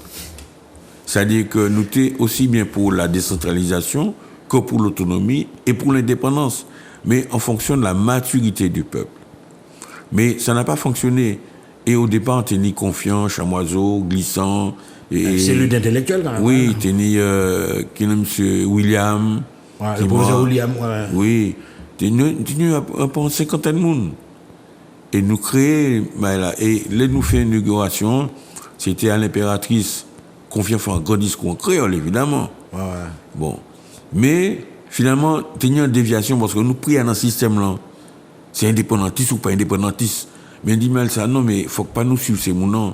C'est-à-dire que nous sommes aussi bien pour la décentralisation que pour l'autonomie et pour l'indépendance, mais en fonction de la maturité du peuple. Mais ça n'a pas fonctionné. Et au départ, on tenait confiant, chamoiseau, glissant. C'est lutte intellectuelle, quand même. Oui, tenait M. William. Ouais, le professeur William, ouais. Oui, tenait un peu 50 de monde. Et nous créons, et là, nous faisons une inauguration, c'était à l'impératrice, confiant en un grand discours en créole, évidemment. Ouais. Bon. Mais, finalement, tenons une déviation parce que nous prions dans ce système-là. C'est indépendantiste ou pas indépendantiste. Mais dit mal ça, non, mais il ne faut pas nous suivre ces mots.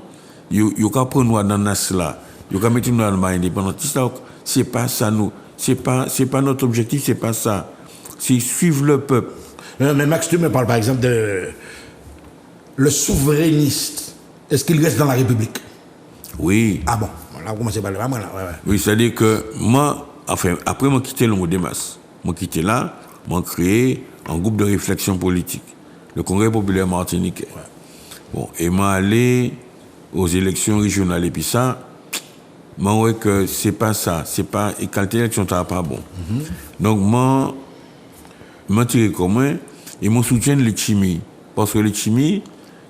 Il y a qu'à prendre dans nas là. Il y a qu'à mettre nous dans l'indépendantiste là. C'est pas ça, nous. C'est pas notre objectif, c'est pas ça. C'est suivre le peuple. Mais Max, tu me parles par exemple de le souverainiste. Est-ce qu'il reste dans la République? Oui. Ah bon, là, vous commencez par là. Ouais. Oui, c'est-à-dire que moi, enfin, après, moi, quitté le Modémas. Moi, quitté là, moi, créé un groupe de réflexion politique, le Congrès populaire martiniquais. Ouais. Bon, et moi, allé aux élections régionales, et puis ça, moi, ouais, que c'est pas ça. C'est pas, et quand l'élection n'est pas bon. Donc, moi, tiré comme moi, et moi, soutien les chimies. Parce que les chimies,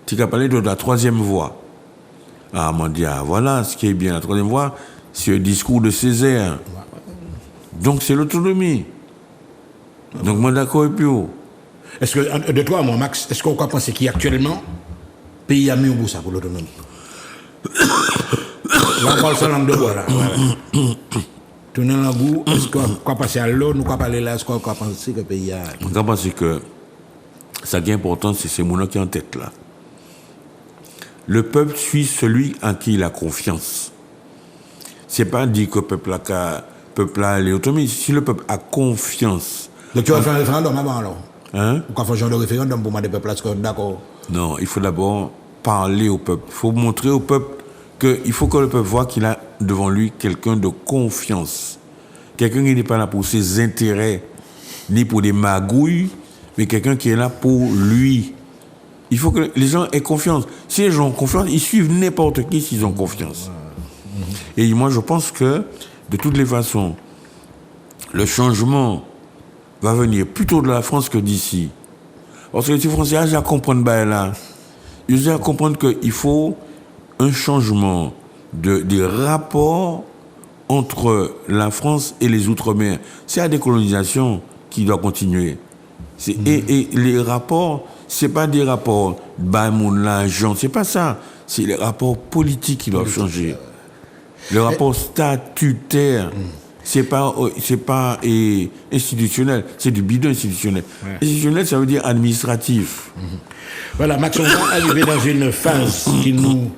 tu as parlé de la troisième voie. Ah, m'a dit, ah, voilà, ce qui est bien, la troisième voie, c'est le discours de Césaire. Donc, c'est l'autonomie. Donc, moi, d'accord avec vous. Est-ce que, de toi, moi, Max, est-ce qu'on peut penser qu'actuellement, le pays a mis au bout ça pour l'autonomie? Là, on parle sans langue de bois, là. Tourner la boue, est-ce qu'on peut passer à l'eau, nous, on peut parler là, est-ce qu'on peut penser que le pays a. On peut penser que ça qui est important, c'est ces mots qui sont en tête, là. Le peuple suit celui en qui il a confiance. C'est pas dit que le peuple a l'autonomie. Si le peuple a confiance. Donc tu vas faire un référendum avant alors? Hein? Ou qu'on fait un genre de référendum pour moi des peuples là, d'accord. Non, il faut d'abord parler au peuple. Il faut montrer au peuple il faut que le peuple voit qu'il a devant lui quelqu'un de confiance. Quelqu'un qui n'est pas là pour ses intérêts, ni pour des magouilles, mais quelqu'un qui est là pour lui. Il faut que les gens aient confiance. Si les gens ont confiance, ils suivent n'importe qui s'ils ont confiance. Et moi, je pense que, de toutes les façons, le changement va venir plutôt de la France que d'ici. Parce que les Français, ils à comprendre là. Ils ont à comprendre qu'il faut un changement des rapports entre la France et les Outre-mer. C'est la décolonisation qui doit continuer. Et les rapports, c'est pas des rapports l'argent, c'est pas ça. C'est les rapports politiques qui doivent changer. Le rapport statutaire, c'est pas institutionnel, c'est du bidon institutionnel. Ouais. Institutionnel, ça veut dire administratif. Voilà, Max, on va arriver dans une phase qui nous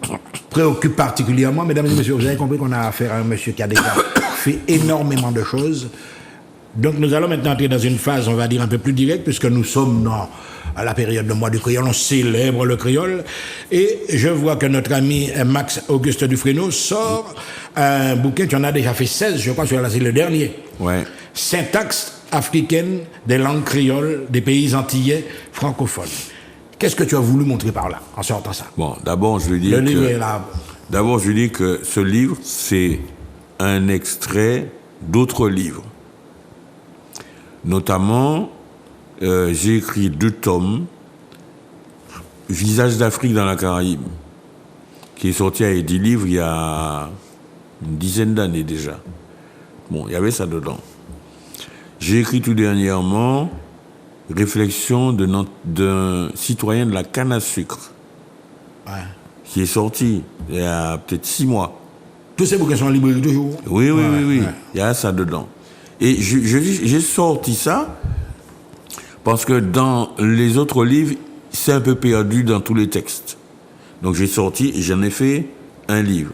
préoccupe particulièrement. Mesdames et messieurs, vous avez compris qu'on a affaire à un monsieur qui a déjà fait énormément de choses. Donc nous allons maintenant entrer dans une phase, on va dire, un peu plus directe, puisque nous sommes à la période de mois du créole, on célèbre le créole. Et je vois que notre ami Max Auguste Dufresneau sort un bouquin, tu en as déjà fait 16, je crois, c'est le dernier. Ouais. Syntaxe africaine des langues créoles des pays antillais francophones. Qu'est-ce que tu as voulu montrer par là, en sortant ça? Bon, d'abord, je veux dire que ce livre, c'est un extrait d'autres livres. Notamment, j'ai écrit 2 tomes, Visage d'Afrique dans la Caraïbe, qui est sorti à Edilivre il y a une dizaine d'années déjà. Bon, il y avait ça dedans. J'ai écrit tout dernièrement Réflexion d'un citoyen de la canne à sucre, qui est sorti il y a peut-être 6 mois. Tous ces bouquins sont en librairie toujours? Oui. Il y a ça dedans. Et j'ai sorti ça parce que dans les autres livres, c'est un peu perdu dans tous les textes. Donc j'ai sorti et j'en ai fait un livre.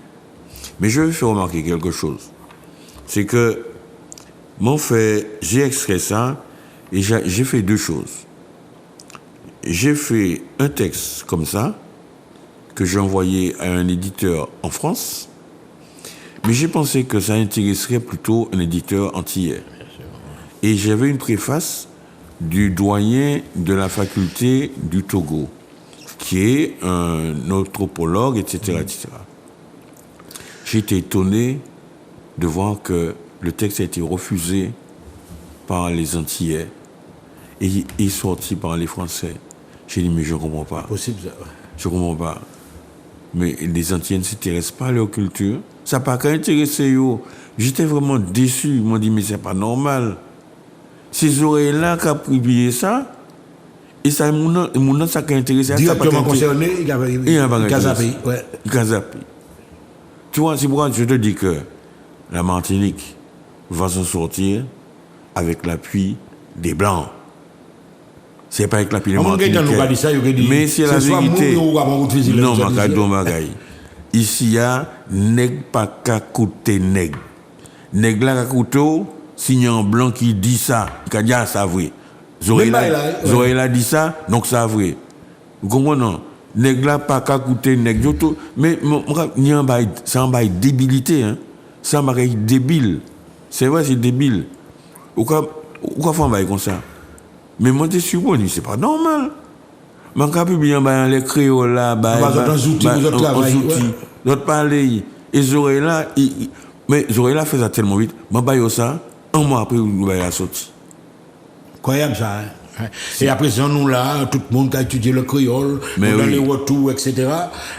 Mais je vais faire remarquer quelque chose. C'est que j'ai extrait ça et j'ai fait 2 choses. J'ai fait un texte comme ça que j'ai envoyé à un éditeur en France. Mais j'ai pensé que ça intéresserait plutôt un éditeur antillais. Et j'avais une préface du doyen de la faculté du Togo, qui est un anthropologue, etc. J'ai été étonné de voir que le texte a été refusé par les Antillais et est sorti par les Français. J'ai dit, mais je ne comprends pas. Possible, ça. Je ne comprends pas. Mais les Antillais ne s'intéressent pas à leur culture. Ça n'a pas qu'à intéresser eux. J'étais vraiment déçu. Ils m'ont dit, mais c'est pas normal. Ces oreilles-là qui ont publié ça, et ça, mon ça qui a intéressé. Directement concerné, il a zappé. Tu vois, c'est pourquoi je te dis que la Martinique va s'en sortir avec l'appui des Blancs. C'est pas avec l'appui des Martiniquais. Mais c'est la vérité. Non, ici, il y a nèg pas qu'à coûter nèg. Nèg là qu'à coûter, signe en blanc qui dit ça, il a dit ça vrai. Zoé dit ça, donc ça vrai. Vous comprenez non? Nèg là pas qu'à coûter nèg. Mais c'est un bail débilité, hein. C'est un bail débile. C'est vrai, c'est débile. Pourquoi faire un bail comme ça? Mais moi, je suis bon, c'est pas normal. Mais quand publier un bail les créoles là, d'autres parler. Et Zoé là, mais Zoé là fait ça tellement vite. Mais bail ça, un mois après, il va sortir. Incroyable ça, hein? Et après, nous là, tout le monde a étudié le créole, dans les retours, etc.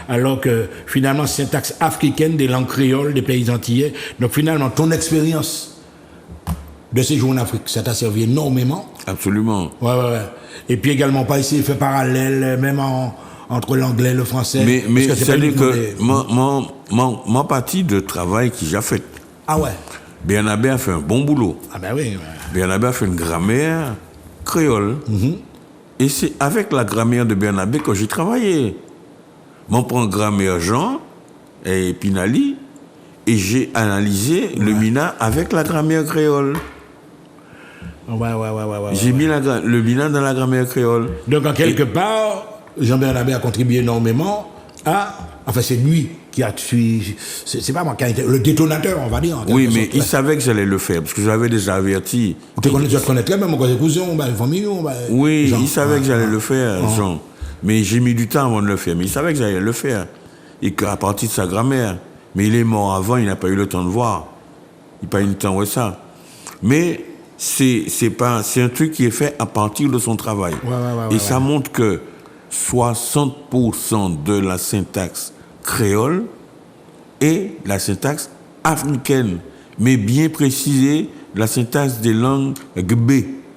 Alors que finalement, syntaxe africaine des langues créoles des pays antillais. Donc finalement, ton expérience de séjour en Afrique, ça t'a servi énormément. Absolument. Ouais. Et puis également, pas essayer de faire parallèle, même entre l'anglais et le français. Mais c'est-à-dire que mon partie de travail que j'ai fait. Ah ouais. Bernabé a fait un bon boulot. Ah ben oui. Bernabé a fait une grammaire créole. Et c'est avec la grammaire de Bernabé que j'ai travaillé. On prend grammaire Jean et Pinali et j'ai analysé le Mina avec la grammaire créole. Ouais. J'ai mis le bilan dans la grammaire créole. Donc, en quelque part, Jean-Bernard a contribué énormément à... Enfin, c'est lui qui a tué... C'est pas moi qui a été le détonateur, on va dire. Oui, mais il savait que j'allais le faire, parce que j'avais déjà averti. Tu connais très bien mon cousin, une famille. Oui, Jean. Il savait que j'allais le faire, Jean. Mais j'ai mis du temps avant de le faire. Mais il savait que j'allais le faire. Et qu'à partir de sa grammaire. Mais il est mort avant, il n'a pas eu le temps de voir. Il n'a pas eu le temps de voir ça. Mais c'est un truc qui est fait à partir de son travail. Et ça montre que 60% de la syntaxe créole est la syntaxe africaine, mais bien précisée, la syntaxe des langues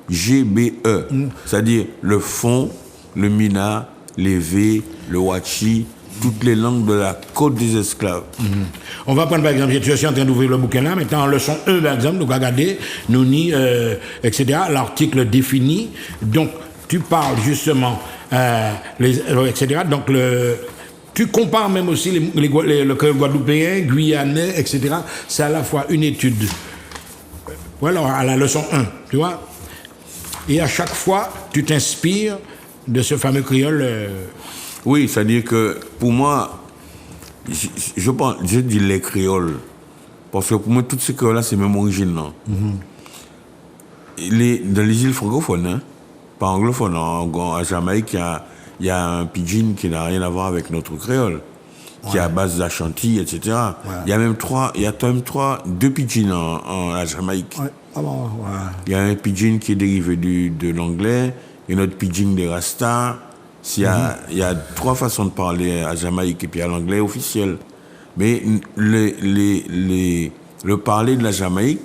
G-B-E, c'est-à-dire le fon, le mina, les V, le wachi, toutes les langues de la côte des esclaves. On va prendre par exemple, je suis en train d'ouvrir le bouquin là, maintenant en leçon 1 par exemple, nous regarder, nous ni, etc., l'article défini, donc tu parles justement, etc., donc tu compares même aussi le créole guadeloupéen, guyanais, etc., c'est à la fois une étude, voilà, à la leçon 1, tu vois, et à chaque fois, tu t'inspires de ce fameux créole... Oui, c'est-à-dire que pour moi, je dis les créoles, parce que pour moi, toutes ces créoles-là, c'est même origine. Dans les îles francophones, hein, pas anglophones, à Jamaïque, il y a un pidgin qui n'a rien à voir avec notre créole, qui est à base d'Ashanti, etc. Il y a même deux pidgins à Jamaïque. Il y a un pidgin qui est dérivé de l'anglais, et notre pidgin des Rasta. Il y a 3 façons de parler à Jamaïque et puis à l'anglais officiel. Mais le parler de la Jamaïque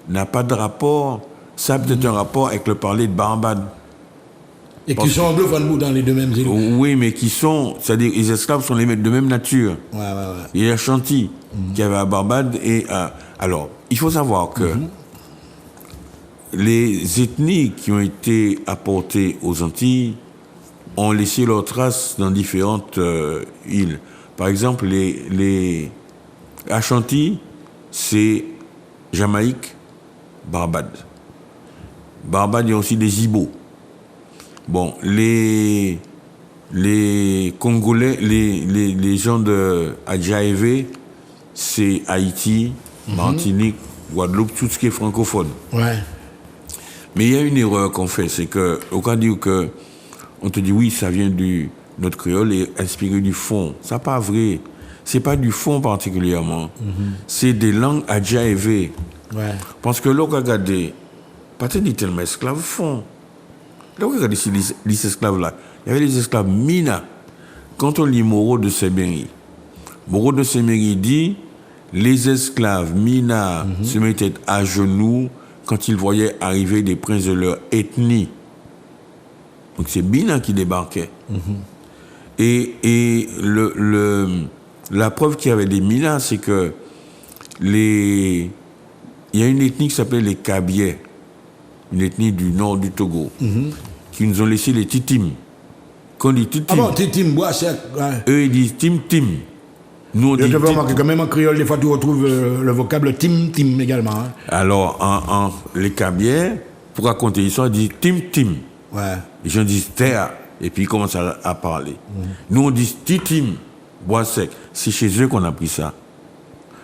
n'a pas de rapport, ça a peut-être un rapport avec le parler de Barbade. Et qui sont anglophones dans les deux mêmes îles. Oui, mais c'est-à-dire les esclaves sont de même nature. Il y a Chanty qui avait à Barbade et alors, il faut savoir que les ethnies qui ont été apportées aux Antilles ont laissé leurs traces dans différentes îles. Par exemple, les Ashanti, c'est Jamaïque, Barbade. Barbade, il y a aussi des Ibo. Bon, les Congolais, les gens de Adjaévé, c'est Haïti, Martinique, Guadeloupe, tout ce qui est francophone. Ouais. Mais il y a une erreur qu'on fait, c'est que, au cas dire que on te dit oui, ça vient de notre créole et inspiré du fond. Ça pas vrai. C'est pas du fond particulièrement. C'est des langues adjaévé. Ouais. Parce que là, regardez, pas tellement esclaves font. Là, regardez les esclaves là. Il y avait les esclaves Mina. Quand on lit Moreau de Séméry dit les esclaves Mina se mettaient à genoux quand ils voyaient arriver des princes de leur ethnie. Donc c'est Bina qui débarquait. Et la preuve qu'il y avait des Minas, c'est que il y a une ethnie qui s'appelait les Kabiais, une ethnie du nord du Togo, qui nous ont laissé les Titim. Quand on dit Titim, ah bon, Titim, bois sec. Eux ils disent Tim. Nous on dit je te remarquer quand même en créole, des fois tu retrouves le vocable Tim également. Hein. Alors, les Kabiais, pour raconter l'histoire, ils disent Tim. Ouais. Les gens disent terre, et puis ils commencent à parler. Nous, on dit titim, bois sec. C'est chez eux qu'on a pris ça.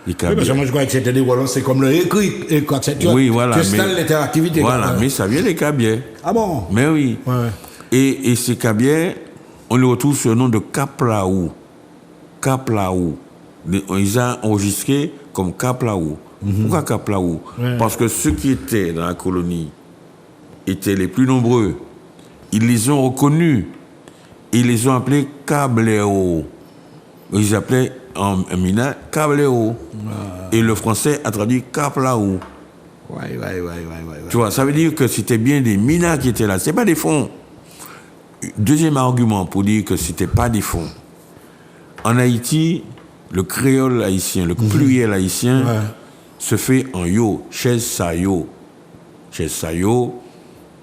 Oui, parce que moi, je crois que c'était des Wallons, c'est comme le écrit. Et quand oui, voilà. Tu installes l'interactivité. Voilà, mais ça vient des Kabiais. Ah bon? Mais oui. Ouais. Et ces Kabiais, on les retrouve sur le nom de Kaplaou. Ils ont enregistré comme Kaplaou. Pourquoi Kaplaou? Parce que ceux qui étaient dans la colonie étaient les plus nombreux. Ils les ont reconnus. Ils les ont appelés Kabléo. Ils appelaient en mina Kabléo. Et le français a traduit Kaplaou. Ouais. Tu vois, ça veut dire que c'était bien des minas qui étaient là. C'est pas des fonds. Deuxième argument pour dire que c'était pas des fonds. En Haïti, le créole haïtien, le pluriel haïtien se fait en yo. Chaise sa yo,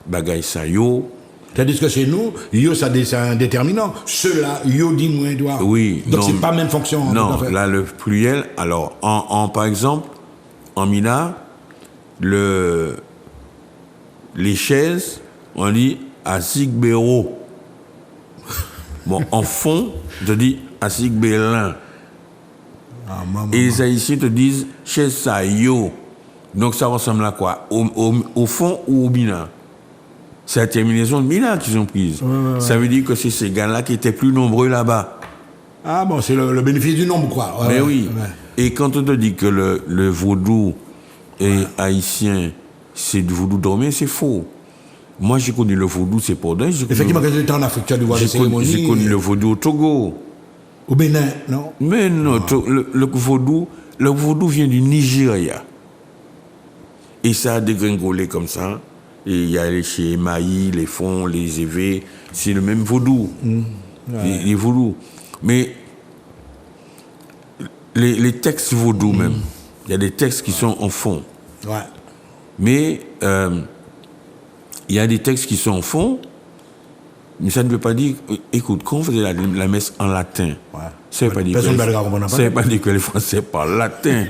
bagay sa yo. Tandis que chez nous, yo, c'est un déterminant. Ceux-là, yo dit moins doit. Oui. Donc, c'est pas la même fonction. Non, là, le pluriel, alors, par exemple, en mina, les chaises, on dit Asigbero. Bon, en fond, je dis Asigbelin. Et les Haïtiens te disent chaise ça yo. Donc ça ressemble à quoi? Au fond ou au Mina? C'est la terminaison de Mina qu'ils ont prise. Ça veut dire que c'est ces gars-là qui étaient plus nombreux là-bas. Ah bon, c'est le bénéfice du nombre, quoi. Mais oui. Et quand on te dit que le vaudou haïtien, c'est du vaudou dormé, c'est faux. Moi, j'ai connu le vaudou, c'est pas dingue. Effectivement, quand j'étais en Afrique, tu as dû voir les cérémonies. J'ai connu le vaudou au Togo. Au Bénin, non? Mais non, le vaudou vient du Nigeria. Et ça a dégringolé comme ça. Et il y a les chez Maï, les Fonds, les Évés. C'est le même vaudou. Les vaudous. Mais les textes vaudous même, il y a des textes qui sont en fond. Ouais. Mais il y a des textes qui sont en fond, mais ça ne veut pas dire... Écoute, quand on faisait la messe en latin, ça ne veut pas dire que les Français parlent latin.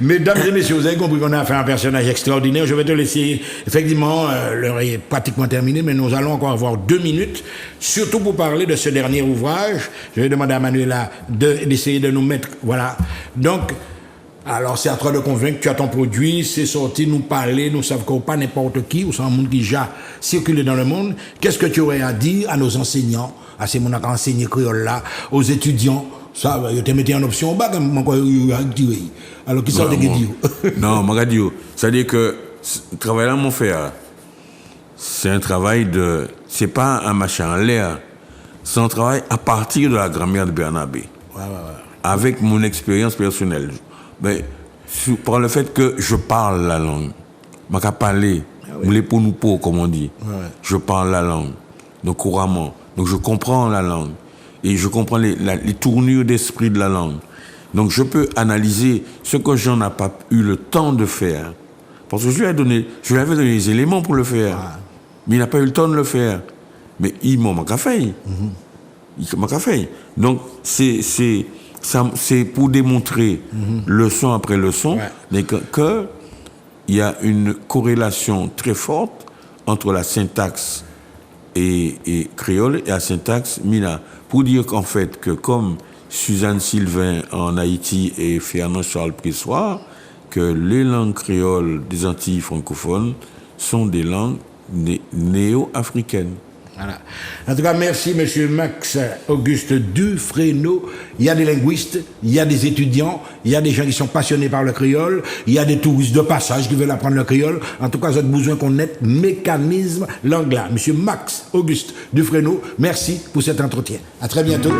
Mesdames et messieurs, vous avez compris qu'on a fait un personnage extraordinaire. Je vais te laisser... Effectivement, l'heure est pratiquement terminée, mais nous allons encore avoir 2 minutes, surtout pour parler de ce dernier ouvrage. Je vais demander à Manuela d'essayer de nous mettre... Voilà. Donc... Alors, c'est à toi de convaincre, tu as ton produit, c'est sorti, nous parler, nous savons pas n'importe qui, ou c'est un monde qui déjà circulé dans le monde. Qu'est-ce que tu aurais à dire à nos enseignants, à ces gens qui enseignent créole là, aux étudiants? Ça, ils te mettaient en option au bac, alors qui sont des dire? Non, moi, c'est-à-dire que le travail là, mon frère, c'est un travail de. C'est pas un machin en l'air, c'est un travail à partir de la grammaire de Bernabé. Avec mon expérience personnelle. Mais par le fait que je parle la langue, je ne parler, comme on dit, je parle la langue, donc couramment, donc je comprends la langue, et je comprends les tournures d'esprit de la langue. Donc je peux analyser ce que Jean n'a pas eu le temps de faire, parce que je lui avais donné les éléments pour le faire, mais il n'a pas eu le temps de le faire. Mais il m'a fait. Donc c'est pour démontrer leçon après leçon que il y a une corrélation très forte entre la syntaxe et créole et la syntaxe mina. Pour dire qu'en fait, que comme Suzanne Sylvain en Haïti et Fernand Charles Pressoir, que les langues créoles des Antilles francophones sont des langues néo-africaines. Voilà. En tout cas, merci, M. Max Auguste Dufresneau. Il y a des linguistes, il y a des étudiants, il y a des gens qui sont passionnés par le créole, il y a des touristes de passage qui veulent apprendre le créole. En tout cas, vous avez besoin qu'on ait mécanisme langue là. M. Max Auguste Dufresneau, merci pour cet entretien. À très bientôt.